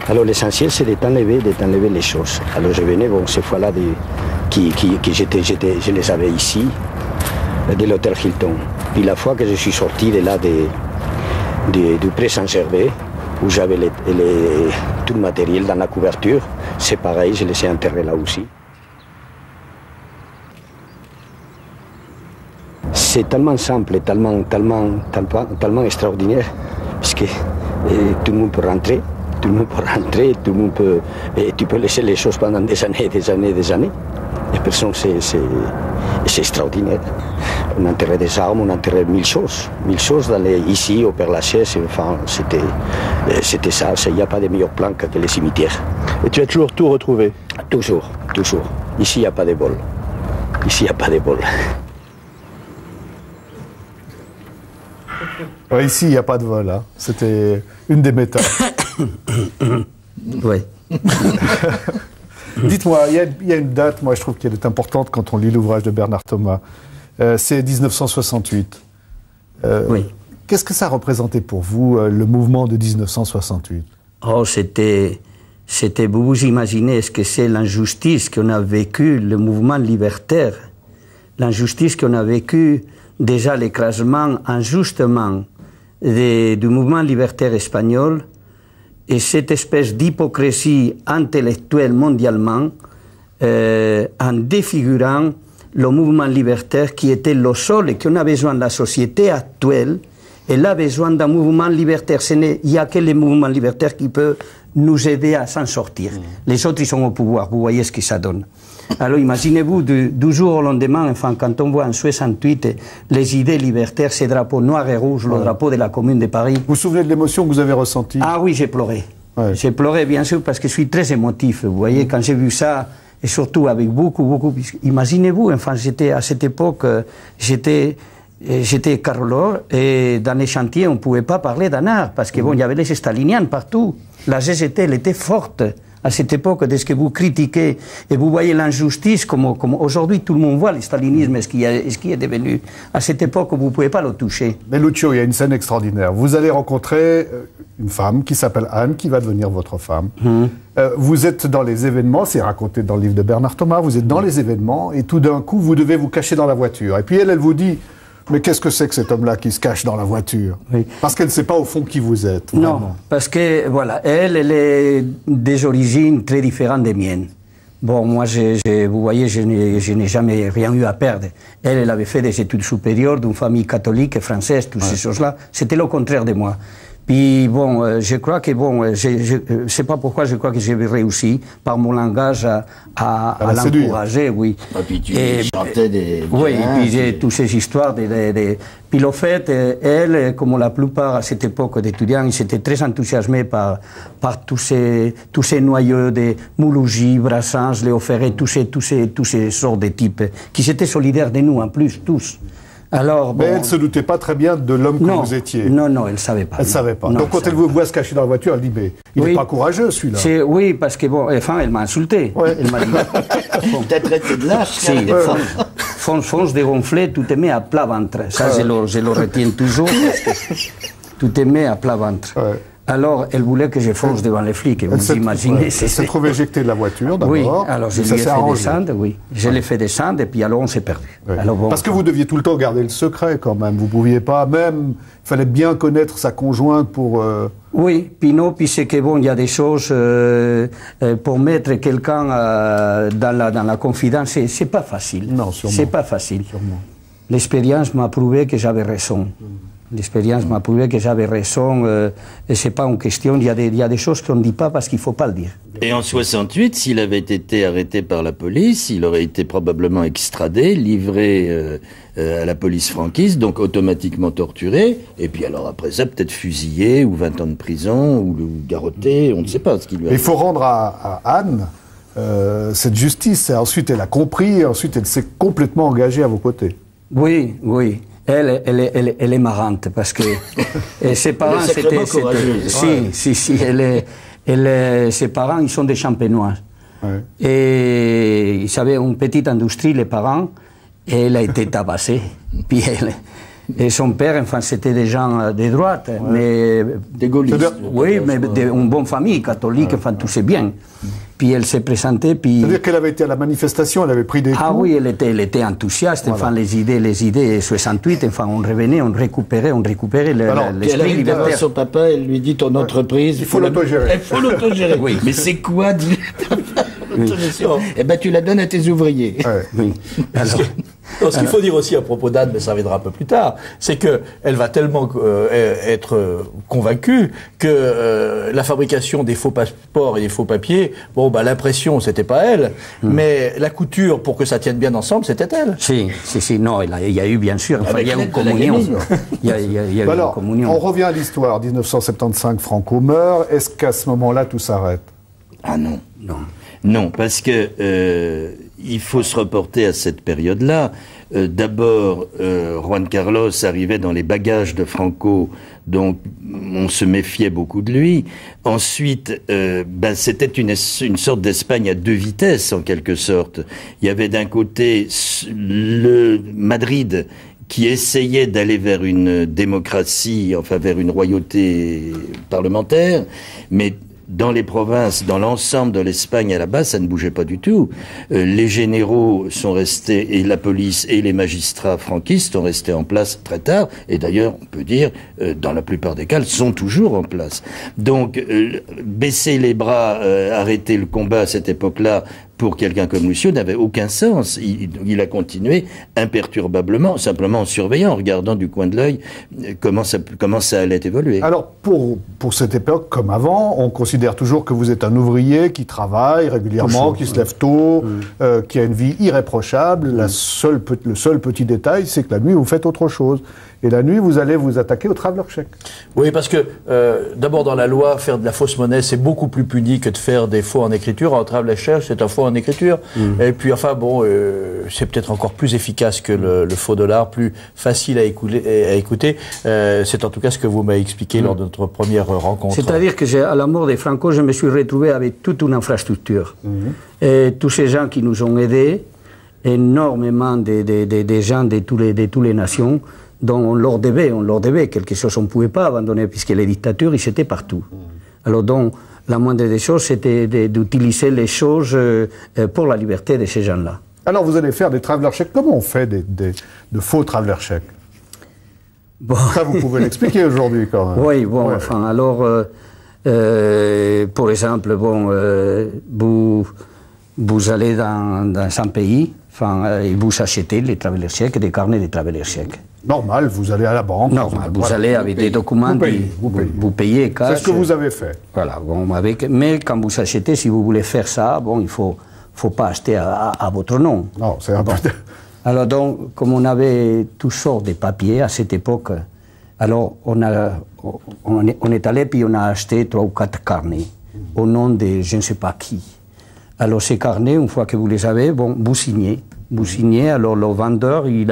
Alors l'essentiel c'est d'enlever les choses. Alors je venais, bon, ces fois-là, je les avais ici, de l'hôtel Hilton. Puis la fois que je suis sorti de là, du Pré Saint-Gervais, où j'avais tout le matériel dans la couverture, c'est pareil, je les ai enterrés là aussi. C'est tellement simple et tellement extraordinaire, parce que tout le monde peut rentrer, tout le monde peut... Et tu peux laisser les choses pendant des années. Et personne, c'est extraordinaire. On enterrait des armes, on enterrait mille choses ici, au Père-Lachaise, enfin, c'était ça, il n'y a pas de meilleur plan que les cimetières. Et tu as toujours tout retrouvé? Toujours. Ici, il n'y a pas de bol. Ouais, ici, il n'y a pas de vol. Hein. C'était une des méthodes. Oui. Dites-moi, il y a une date, moi je trouve qu'elle est importante quand on lit l'ouvrage de Bernard Thomas. C'est 1968. Oui. Qu'est-ce que ça représentait pour vous, le mouvement de 1968? Oh, c'était, vous vous imaginez ce que c'est l'injustice qu'on a vécue, le mouvement libertaire. L'injustice qu'on a vécue, déjà l'écrasement injustement du mouvement libertaire espagnol, et cette espèce d'hypocrisie intellectuelle mondialement en défigurant le mouvement libertaire qui était le seul et qu'on a besoin de la société actuelle. Elle a besoin d'un mouvement libertaire. Il n'y a que le mouvement libertaire qui peut nous aider à s'en sortir. Les autres, ils sont au pouvoir. Vous voyez ce que ça donne. Alors imaginez-vous, du jour au lendemain, enfin, quand on voit en 68 les idées libertaires, ces drapeaux noirs et rouges, le drapeau de la Commune de Paris. Vous vous souvenez de l'émotion que vous avez ressentie? Ah oui, j'ai pleuré. Ouais. J'ai pleuré, bien sûr, parce que je suis très émotif. Vous voyez, quand j'ai vu ça, et surtout avec beaucoup... Imaginez-vous, enfin, à cette époque, j'étais j'étais carreleur et dans les chantiers, on ne pouvait pas parler d'un art parce que bon, il y avait les staliniens partout. La CGT, elle était forte à cette époque de ce que vous critiquez et vous voyez l'injustice comme aujourd'hui tout le monde voit le stalinisme, ce qui est devenu. À cette époque, vous ne pouvez pas le toucher. Mais Lucio, il y a une scène extraordinaire. Vous allez rencontrer une femme qui s'appelle Anne, qui va devenir votre femme. Vous êtes dans les événements, c'est raconté dans le livre de Bernard Thomas, vous êtes dans les événements et tout d'un coup, vous devez vous cacher dans la voiture. Et puis elle vous dit... Mais qu'est-ce que c'est que cet homme-là qui se cache dans la voiture? Oui. Parce qu'elle ne sait pas au fond qui vous êtes. Vraiment. Non, parce que, voilà, elle est des origines très différentes des miennes. Bon, moi, vous voyez, je n'ai jamais rien eu à perdre. Elle avait fait des études supérieures d'une famille catholique et française, toutes ces choses-là. C'était le contraire de moi. Puis bon, je crois que bon, je sais pas pourquoi, je crois que j'ai réussi par mon langage à l'encourager, oui. Et puis tu chantais des... Oui, et puis j'ai toutes ces histoires Puis le fait, elle, comme la plupart à cette époque d'étudiants, ils étaient très enthousiasmés par tous ces noyaux de Moulouji, Brassens, Léo Ferré, tous ces sortes de types qui étaient solidaires de nous en plus, tous. Alors, bon, mais elle ne se doutait pas très bien de l'homme que vous étiez. Non, elle ne savait pas. Elle ne savait pas. Donc quand elle vous voit se cacher dans la voiture, elle dit, mais il n'est pas courageux celui-là. Oui, parce que bon, enfin, elle m'a insulté. Ouais. Elle m'a dit, t'as traité de lâche. Si, fonce dégonflé, tout est mis à plat ventre. Ça, je le retiens toujours, parce que tout est mis à plat ventre. Ouais. Alors, elle voulait que je fonce devant les flics. Et vous imaginez, elle s'est trouvée éjectée de la voiture, d'abord. Oui, alors je lui ai fait descendre, oui. Je l'ai fait descendre, et puis alors on s'est perdu. Oui. Alors, bon, parce que vous deviez tout le temps garder le secret, quand même. Vous ne pouviez pas, même... Il fallait bien connaître sa conjointe pour... Oui, puis non, puis c'est que bon, il y a des choses... pour mettre quelqu'un dans la confidence, c'est pas facile. Non, sûrement. C'est pas facile. L'expérience m'a prouvé que j'avais raison. L'expérience m'a prouvé que j'avais raison, et c'est pas une question, il y a des choses qu'on ne dit pas parce qu'il faut pas le dire. Et en 68, s'il avait été arrêté par la police, il aurait été probablement extradé, livré à la police franquiste, donc automatiquement torturé, et puis alors après ça, peut-être fusillé, ou 20 ans de prison, ou garrotté, on ne sait pas ce qu'il lui a... Il faut rendre à Anne cette justice, et ensuite elle a compris, et ensuite elle s'est complètement engagée à vos côtés. Oui, oui. Elle est marrante parce que ses parents c'était si ses parents ils sont des Champenois et ils avaient une petite industrie les parents et elle a été tabassée puis et son père enfin c'était des gens de droite mais des gaullistes oui mais d'une bonne famille catholique enfin tout c'est bien. Puis elle s'est présentée, puis... C'est-à-dire qu'elle avait été à la manifestation, elle avait pris des coups. Ah oui, elle était enthousiaste, voilà. Enfin les idées 68, enfin on revenait, on récupérait l'esprit libertaire. Son papa, elle lui dit ton entreprise... Il faut l'autogérer. Il faut l'autogérer. Oui. Mais c'est quoi, dit l'autogestion? Eh ben tu la donnes à tes ouvriers. Ouais. Oui. Alors, ce qu'il faut dire aussi à propos d'Anne, mais ça reviendra un peu plus tard, c'est que elle va tellement être convaincue que la fabrication des faux passeports et des faux papiers, bon, bah l'impression c'était pas elle, mais la couture pour que ça tienne bien ensemble, c'était elle. Si, non, il y a eu bien sûr, il y a eu une communion. Il y a eu une communion. On revient à l'histoire. 1975, Franco meurt. Est-ce qu'à ce moment-là tout s'arrête? Ah non, non, parce que il faut se reporter à cette période-là. D'abord, Juan Carlos arrivait dans les bagages de Franco, donc on se méfiait beaucoup de lui. Ensuite, c'était une sorte d'Espagne à deux vitesses, en quelque sorte. Il y avait d'un côté le Madrid qui essayait d'aller vers une démocratie, enfin vers une royauté parlementaire, mais dans les provinces, dans l'ensemble de l'Espagne à la base, ça ne bougeait pas du tout. Les généraux sont restés, et la police et les magistrats franquistes sont restés en place très tard, et d'ailleurs, on peut dire, dans la plupart des cas, ils sont toujours en place. Donc, baisser les bras, arrêter le combat à cette époque-là, pour quelqu'un comme Lucio, n'avait aucun sens. Il a continué imperturbablement, simplement en surveillant, en regardant du coin de l'œil comment ça allait évoluer. Alors, pour cette époque, comme avant, on considère toujours que vous êtes un ouvrier qui travaille régulièrement, qui se lève tôt, qui a une vie irréprochable. Le seul petit détail, c'est que la nuit, vous faites autre chose. Et la nuit, vous allez vous attaquer au traveler check. Oui, parce que d'abord dans la loi, faire de la fausse monnaie, c'est beaucoup plus puni que de faire des faux en écriture. En traveler check, c'est un faux en écriture. Et puis enfin bon, c'est peut-être encore plus efficace que le faux dollar, plus facile à écouter. C'est en tout cas ce que vous m'avez expliqué lors de notre première rencontre. C'est-à-dire que à la mort de Franco, je me suis retrouvé avec toute une infrastructure. Et tous ces gens qui nous ont aidés, énormément de gens de toutes les nations, dont on leur devait quelque chose. On ne pouvait pas abandonner, puisque les dictatures, ils étaient partout. Alors donc, la moindre des choses, c'était d'utiliser les choses pour la liberté de ces gens-là. Alors, vous allez faire des traveler checks. Comment on fait de faux traveler checks? Bon. Ça, vous pouvez l'expliquer aujourd'hui, quand même. Oui, bon, enfin, alors, par exemple, bon, vous allez dans un pays, enfin, et vous achetez les traveler checks, des carnets de traveler checks. Normal, vous allez à la banque. Normal, vous allez avec des documents, vous payez cash. C'est ce que vous avez fait. Voilà, bon, mais quand vous achetez, si vous voulez faire ça, bon, il faut pas acheter à votre nom. Non, c'est important. Alors donc, comme on avait toutes sortes de papiers à cette époque, alors on est allé puis on a acheté 3 ou 4 carnets au nom de je ne sais pas qui. Alors ces carnets, une fois que vous les avez, bon, vous signez. Vous signez, alors le vendeur, il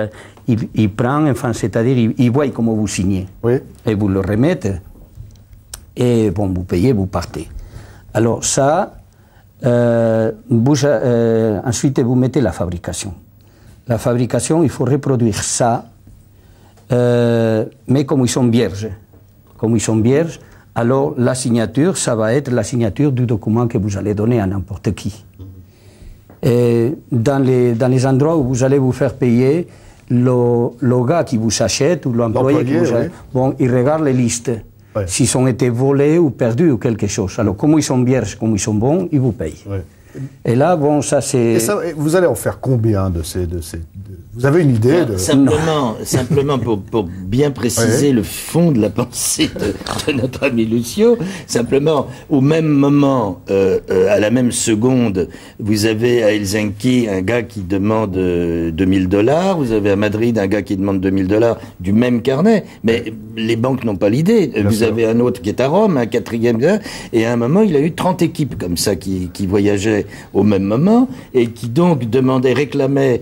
prend, enfin, c'est-à-dire, il voit comment vous signez. Oui. Et vous le remettez. Et bon, vous payez, vous partez. Alors ça, ensuite, vous mettez la fabrication. La fabrication, il faut reproduire ça, mais comme ils sont vierges. Comme ils sont vierges, alors la signature, ça va être la signature du document que vous allez donner à n'importe qui. Et dans les endroits où vous allez vous faire payer, le gars qui vous achète ou l'employé qui vous achète, bon, il regarde les listes. Ouais. S'ils ont été volés ou perdus ou quelque chose. Alors, comme ils sont vierges, comme ils sont bons, ils vous payent. Ouais. Et là, bon, ça c'est... Et vous allez en faire combien de ces... Vous avez une idée de... Simplement pour bien préciser le fond de la pensée de notre ami Lucio, simplement, au même moment, à la même seconde, vous avez à Helsinki un gars qui demande $2000, vous avez à Madrid un gars qui demande $2000 du même carnet, mais les banques n'ont pas l'idée. Vous avez un autre qui est à Rome, un quatrième gars, et à un moment, il a eu 30 équipes comme ça qui voyageaient au même moment, et qui donc réclamaient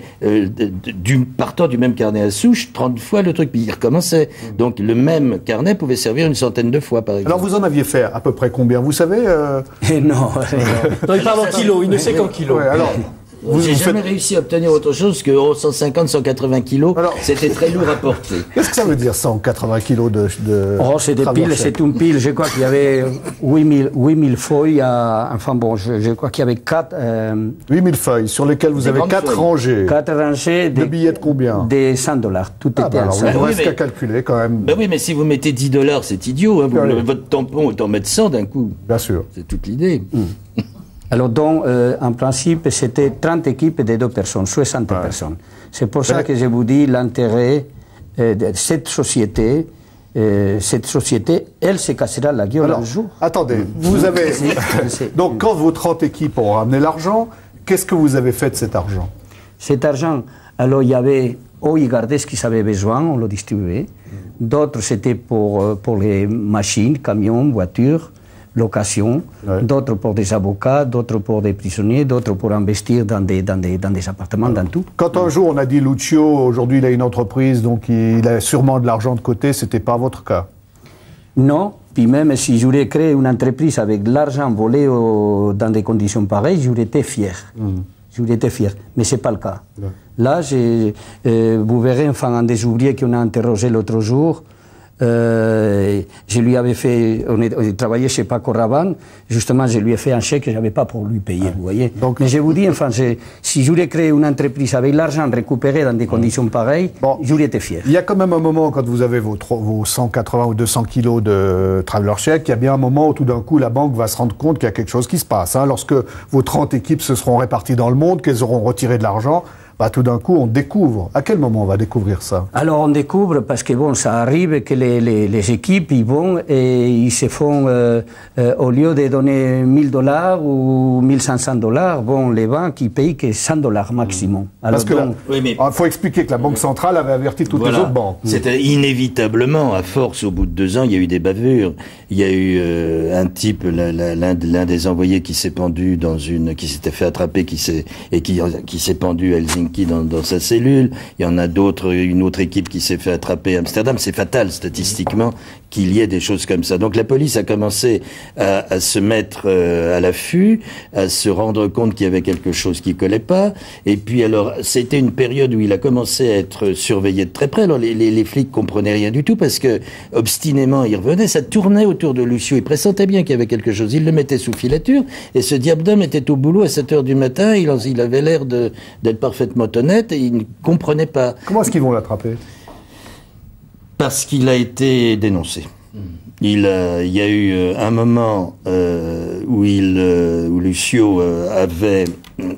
partant du même carnet à souche, 30 fois le truc, puis il recommençait. Donc le même carnet pouvait servir une centaine de fois, par exemple. Alors vous en aviez fait à peu près combien? Vous savez Non. Non, il parle en kilos, il ne sait qu'en kilos. Ouais, alors, j'ai jamais réussi à obtenir autre chose que 150, 180 kilos. C'était très lourd à porter. Qu'est-ce que ça veut dire, 180 kilos de Oh, c'est des piles, c'est une pile. Je crois qu'il y avait 8000 feuilles. Enfin bon, je crois qu'il y avait 8000 feuilles sur lesquelles vous avez 4 rangées. 4 rangées. De billets de combien? Des $100. Tout était alors, $100. il ne reste qu'à calculer quand même. Ben oui, mais si vous mettez $10, c'est idiot. Hein. Votre tampon, autant mettre 100 d'un coup. Bien sûr. C'est toute l'idée. Alors donc, en principe, c'était 30 équipes de 2 personnes, 60 personnes. C'est pour ça que je vous dis l'intérêt de cette société, elle se cassera la gueule un jour. Attendez, vous avez... Donc, quand vos 30 équipes ont ramené l'argent, qu'est-ce que vous avez fait de cet argent? Cet argent, alors il y avait... ils gardaient ce qu'ils avaient besoin, on le distribuait. D'autres, c'était pour les machines, camions, voitures, location, d'autres pour des avocats, d'autres pour des prisonniers, d'autres pour investir dans des appartements, dans tout. Quand un jour on a dit Lucio, aujourd'hui il a une entreprise, donc il a sûrement de l'argent de côté, c'était pas votre cas? Non, puis même si j'aurais créé une entreprise avec de l'argent volé dans des conditions pareilles, j'aurais été fier. J'aurais été fier, mais c'est pas le cas. Là, vous verrez, enfin, un des ouvriers qu'on a interrogé l'autre jour, je lui avais fait, on travaillait chez Paco Rabanne, justement je lui ai fait un chèque que je n'avais pas pour lui payer, vous voyez. Donc, mais je vous dis, enfin, si j'aurais créé une entreprise avec l'argent récupéré dans des conditions pareilles, j'aurais été fier. Il y a quand même un moment, quand vous avez vos 180 ou 200 kilos de traveler check, il y a bien un moment où tout d'un coup la banque va se rendre compte qu'il y a quelque chose qui se passe. Hein, lorsque vos 30 équipes se seront réparties dans le monde, qu'elles auront retiré de l'argent, bah, tout d'un coup, on découvre. À quel moment on va découvrir ça? Alors on découvre parce que bon, ça arrive que les équipes ils vont et ils se font au lieu de donner $1000 ou $1500, bon, les banques ils payent que $100 maximum. Alors, Parce que donc, faut expliquer que la Banque centrale avait averti toutes les autres banques. C'était inévitablement, à force, au bout de 2 ans, il y a eu des bavures. Il y a eu un type, l'un des envoyés qui s'est pendu qui s'était fait attraper, qui s'est pendu à Helsinki dans sa cellule. Il y en a d'autres, une autre équipe qui s'est fait attraper à Amsterdam. C'est fatal, statistiquement, qu'il y ait des choses comme ça. Donc la police a commencé à se mettre à l'affût, à se rendre compte qu'il y avait quelque chose qui collait pas. Et puis alors, c'était une période où il a commencé à être surveillé de très près. Alors les flics comprenaient rien du tout parce que obstinément il revenait, ça tournait autour de Lucio. Il pressentait bien qu'il y avait quelque chose. Il le mettait sous filature et ce diable d'homme était au boulot à 7 heures du matin. Il avait l'air d'être parfaitement honnête et il ne comprenait pas. Comment est-ce qu'ils vont l'attraper? Parce qu'il a été dénoncé. Il y a eu un moment où Lucio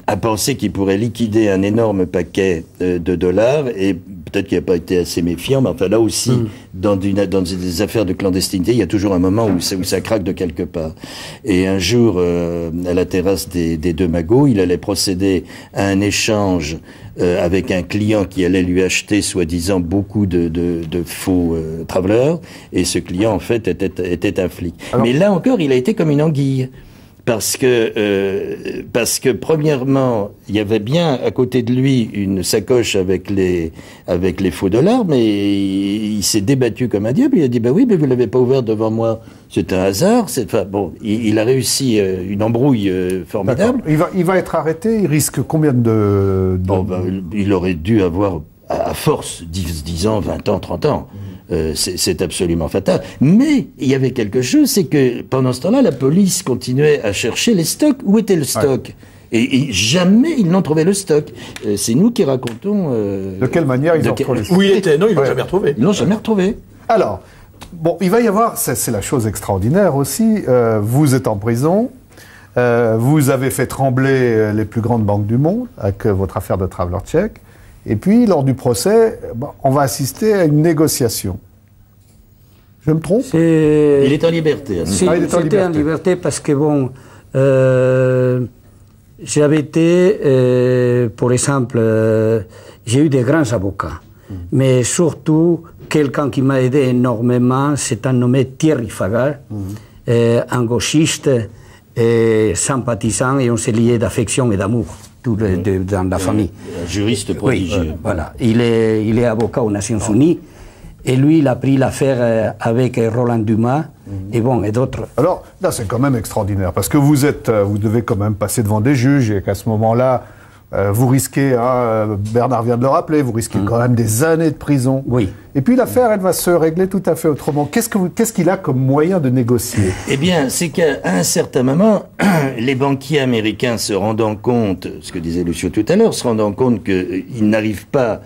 a pensé qu'il pourrait liquider un énorme paquet de dollars et peut-être qu'il n'a pas été assez méfiant, mais enfin là aussi, dans des affaires de clandestinité, il y a toujours un moment où ça craque de quelque part. Et un jour, à la terrasse des deux magots, il allait procéder à un échange avec un client qui allait lui acheter soi-disant beaucoup de faux travelers, et ce client en fait était un flic. Alors, mais là encore, il a été comme une anguille. Parce que premièrement, il y avait bien à côté de lui une sacoche avec les faux dollars, mais il s'est débattu comme un diable. Il a dit bah oui, mais vous l'avez pas ouvert devant moi. C'est un hasard. Il a réussi une embrouille formidable. Il va être arrêté. Il risque combien de... il aurait dû avoir à force 10 ans, 20 ans, 30 ans. C'est absolument fatal. Mais il y avait quelque chose, c'est que pendant ce temps-là, la police continuait à chercher les stocks. Où était le stock? Et jamais ils n'ont trouvé le stock. C'est nous qui racontons... de quelle manière ils ont trouvé le stock? Où il était? Non, ils l'ont jamais retrouvé. Ils l'ont jamais retrouvé. Alors, bon, il va y avoir... C'est la chose extraordinaire aussi. Vous êtes en prison. Vous avez fait trembler les plus grandes banques du monde avec votre affaire de Traveler Check. Et puis, lors du procès, on va assister à une négociation. Je me trompe? Il est en liberté. C'était en liberté parce que, bon, j'avais été, par exemple, j'ai eu des grands avocats. Mais surtout, quelqu'un qui m'a aidé énormément, c'est un nommé Thierry Fagard, un gauchiste, sympathisant, et on s'est lié d'affection et d'amour. Dans la famille. Un juriste prodigieux. Oui, voilà. Il est avocat aux Nations Unies et lui, il a pris l'affaire avec Roland Dumas et d'autres. Alors, là, c'est quand même extraordinaire parce que vous devez quand même passer devant des juges et qu'à ce moment-là, vous risquez, Bernard vient de le rappeler, vous risquez quand même des années de prison. Oui. Et puis l'affaire, elle va se régler tout à fait autrement. Qu'est-ce qu'il a comme moyen de négocier? Eh bien, c'est qu'à un certain moment, les banquiers américains se rendant compte, ce que disait Lucio tout à l'heure, se rendant compte qu'ils n'arrivent pas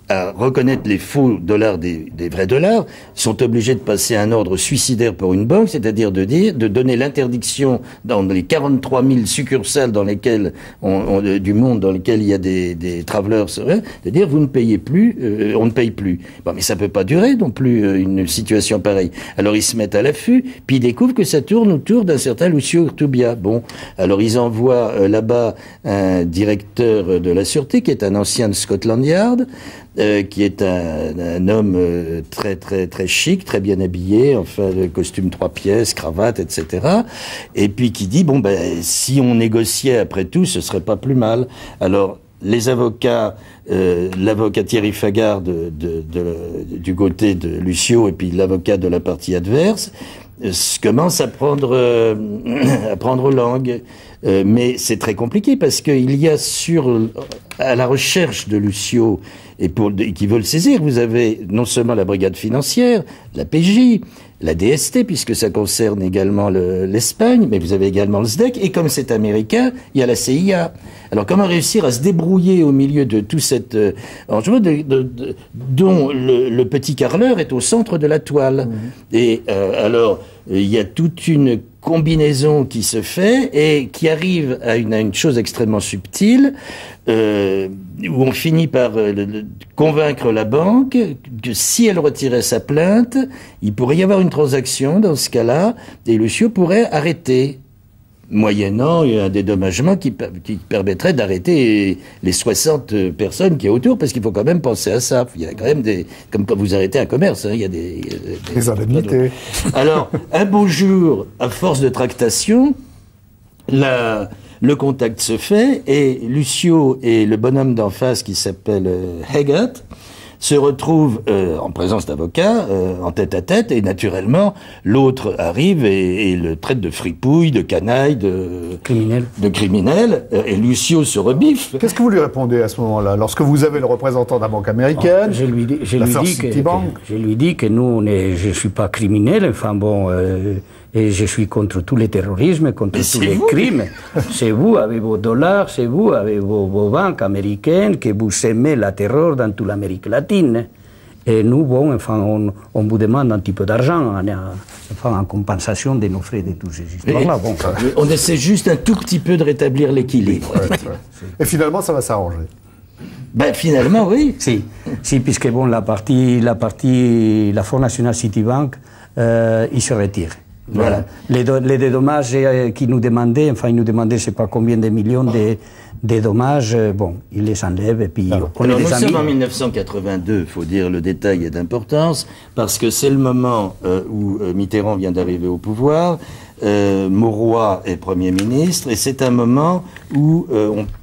à reconnaître les faux dollars des vrais dollars, sont obligés de passer un ordre suicidaire pour une banque, c'est-à-dire de donner l'interdiction dans les 43 000 succursales dans lesquelles du monde dans lesquelles il y a des travelers, de dire vous ne payez plus, on ne paye plus. Bon, mais ça peut pas durer non plus une situation pareille. Alors ils se mettent à l'affût, puis ils découvrent que ça tourne autour d'un certain Lucio Urtubia. Bon, alors ils envoient là-bas un directeur de la sûreté qui est un ancien de Scotland Yard. Qui est un homme très très très chic, très bien habillé, enfin costume 3 pièces, cravate, etc. Et puis qui dit si on négociait après tout, ce serait pas plus mal. Alors les avocats, l'avocat Thierry Fagard du côté de Lucio et puis l'avocat de la partie adverse commencent à prendre langue. Mais c'est très compliqué parce qu'il y a à la recherche de Lucio et qui veut le saisir, vous avez non seulement la brigade financière, la PJ, la DST, puisque ça concerne également l'Espagne, mais vous avez également le SDEC, et comme c'est américain, il y a la CIA. Alors comment réussir à se débrouiller au milieu de tout cet enjeu dont le petit carreleur est au centre de la toile. Et alors, il y a toute une combinaison qui se fait et qui arrive à une chose extrêmement subtile, où on finit par convaincre la banque que si elle retirait sa plainte, il pourrait y avoir une transaction dans ce cas-là, et Lucio pourrait arrêter, moyennant un dédommagement qui permettrait d'arrêter les 60 personnes qui est autour, parce qu'il faut quand même penser à ça. Il y a quand même comme quand vous arrêtez un commerce, hein, il y a des indemnités. Alors, un beau jour, à force de tractation, le contact se fait, et Lucio et le bonhomme d'en face qui s'appelle Haggart se retrouvent en présence d'avocats, en tête-à-tête, et naturellement, l'autre arrive et le traite de fripouille, de canaille, de criminel, et Lucio se rebiffe. Qu'est-ce que vous lui répondez à ce moment-là, lorsque vous avez le représentant de la banque américaine, je lui dis que nous, je ne suis pas criminel, enfin bon, et je suis contre tous les terrorismes, contre tous les crimes. C'est vous avec vos dollars, c'est vous avec vos banques américaines que vous semez la terreur dans toute l'Amérique latine. Et nous, bon, enfin, on vous demande un petit peu d'argent, enfin, en compensation de nos frais de toutes ces histoires-là. Bon. On essaie juste un tout petit peu de rétablir l'équilibre. Ouais. Et finalement, ça va s'arranger. Ben, finalement, oui. Si, puisque bon, la Fonds National Citibank, il se retire. Voilà. Les dédommages qu'ils nous demandaient, enfin, ils nous demandaient, je ne sais pas combien de millions de dommages, bon, ils les enlèvent et puis on Alors, les nous sommes en 1982, il faut dire, le détail est d'importance, parce que c'est le moment où Mitterrand vient d'arriver au pouvoir, Mauroy est Premier ministre, et c'est un moment où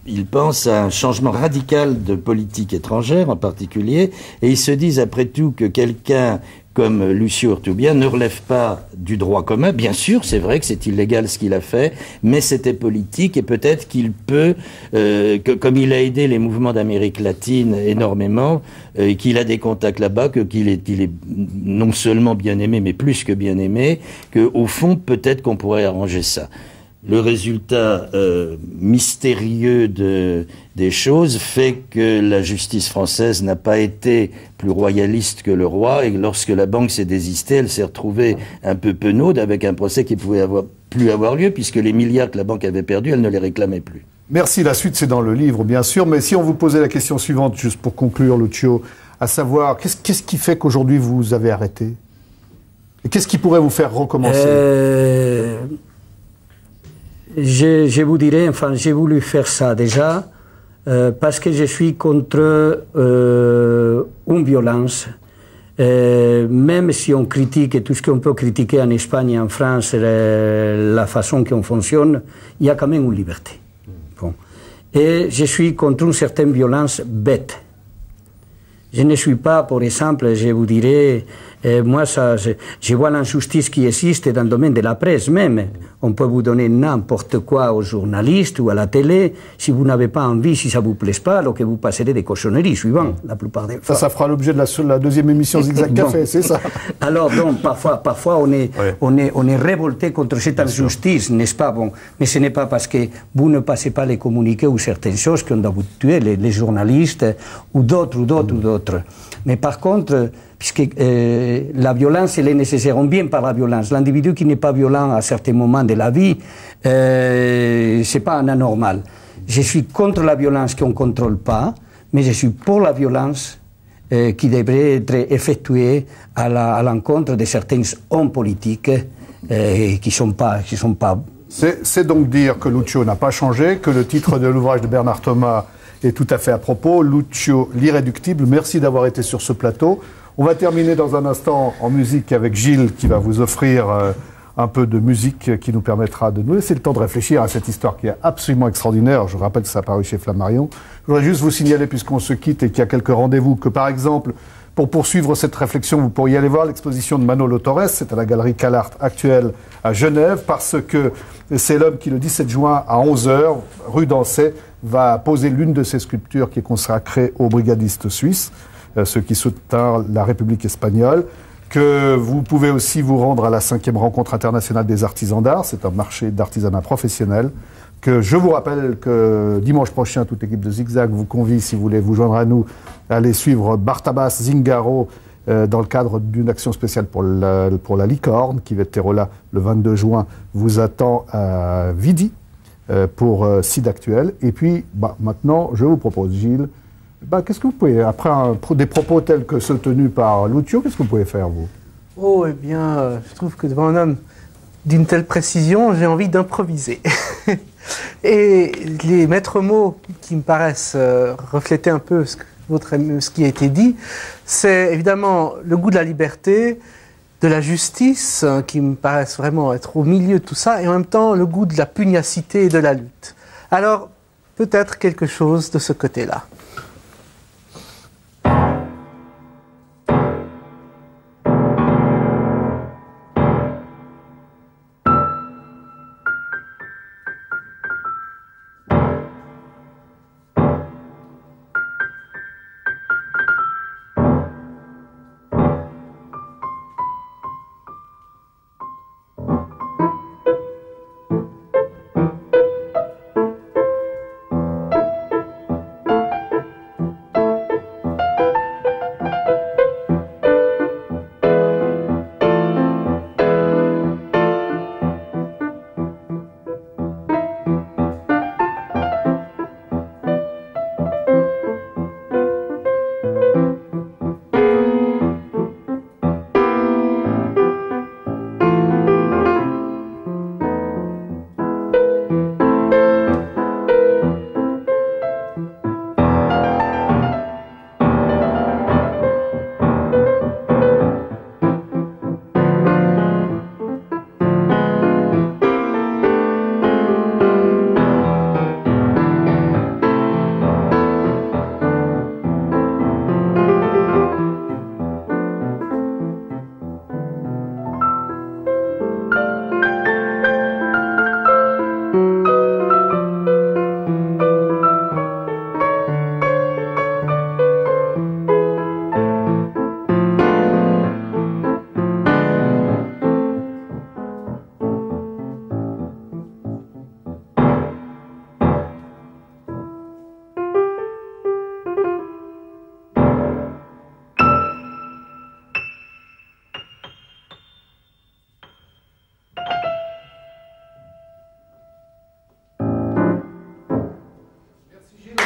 ils pensent à un changement radical de politique étrangère en particulier, et ils se disent après tout que quelqu'un comme Lucio Urtubia ne relève pas du droit commun. Bien sûr, c'est vrai que c'est illégal ce qu'il a fait, mais c'était politique et peut-être qu'il peut, comme il a aidé les mouvements d'Amérique latine énormément, et qu'il a des contacts là-bas, qu'il est non seulement bien aimé, mais plus que bien aimé, qu'au fond, peut-être qu'on pourrait arranger ça. Le résultat mystérieux des choses fait que la justice française n'a pas été plus royaliste que le roi, et lorsque la banque s'est désistée, elle s'est retrouvée un peu penaude avec un procès qui pouvait plus avoir lieu, puisque les milliards que la banque avait perdus, elle ne les réclamait plus. Merci, la suite c'est dans le livre bien sûr, mais si on vous posait la question suivante, juste pour conclure Lucio, à savoir, qu'est-ce qui fait qu'aujourd'hui vous avez arrêté? Et qu'est-ce qui pourrait vous faire recommencer? Je vous dirais, enfin, j'ai voulu faire ça déjà parce que je suis contre une violence. Même si on critique tout ce qu'on peut critiquer en Espagne et en France, la façon qu'on fonctionne, il y a quand même une liberté. Bon. Et je suis contre une certaine violence bête. Je ne suis pas, par exemple, je vous dirais, moi, je vois l'injustice qui existe dans le domaine de la presse même. On peut vous donner n'importe quoi aux journalistes ou à la télé. Si vous n'avez pas envie, si ça vous plaît pas, alors que vous passerez des cochonneries suivant, la plupart des fois. Ça fera l'objet de la deuxième émission Zigzag Café, c'est ça? Alors, donc, parfois on est révolté contre cette injustice, n'est-ce pas? Bon, mais ce n'est pas parce que vous ne passez pas les communiqués ou certaines choses qu'on doit vous tuer, les journalistes, ou d'autres. Mais par contre, puisque la violence, elle est nécessaire, on vient par la violence. L'individu qui n'est pas violent à certains moments de la vie, c'est pas un anormal. Je suis contre la violence qu'on ne contrôle pas, mais je suis pour la violence qui devrait être effectuée à l'encontre de certains hommes politiques qui sont pas. C'est donc dire que Lucio n'a pas changé, que le titre de l'ouvrage de Bernard Thomas est tout à fait à propos. Lucio, l'irréductible. Merci d'avoir été sur ce plateau. On va terminer dans un instant en musique avec Gilles qui va vous offrir un peu de musique qui nous permettra de nous laisser le temps de réfléchir à cette histoire qui est absolument extraordinaire. Je vous rappelle que ça a paru chez Flammarion. Je voudrais juste vous signaler, puisqu'on se quitte et qu'il y a quelques rendez-vous, que par exemple, pour poursuivre cette réflexion, vous pourriez aller voir l'exposition de Manolo Torres. C'est à la galerie CalArt actuelle à Genève, parce que c'est l'homme qui, le 17 juin à 11h, rue d'Ancet, va poser l'une de ses sculptures qui est consacrée aux brigadistes suisses, ceux qui soutiennent la République espagnole, que vous pouvez aussi vous rendre à la 5e rencontre internationale des artisans d'art. C'est un marché d'artisanat professionnel, que je vous rappelle que dimanche prochain, toute l'équipe de Zigzag vous convie, si vous voulez vous joindre à nous, à aller suivre Bartabas Zingaro dans le cadre d'une action spéciale pour la licorne, qui Vetterola, le 22 juin, vous attend à Vidi pour Site Actuel. Et puis, maintenant, je vous propose, Gilles, qu'est-ce que vous pouvez, après des propos tels que ceux tenus par Lucio, qu'est-ce que vous pouvez faire, vous? Oh, eh bien, je trouve que devant un homme d'une telle précision, j'ai envie d'improviser. Et les maîtres mots qui me paraissent refléter un peu ce qui a été dit, c'est évidemment le goût de la liberté, de la justice, qui me paraissent vraiment être au milieu de tout ça, et en même temps le goût de la pugnacité et de la lutte. Alors, peut-être quelque chose de ce côté-là.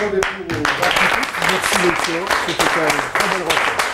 Rendez-vous au Merci Lucio, c'était une très belle rencontre.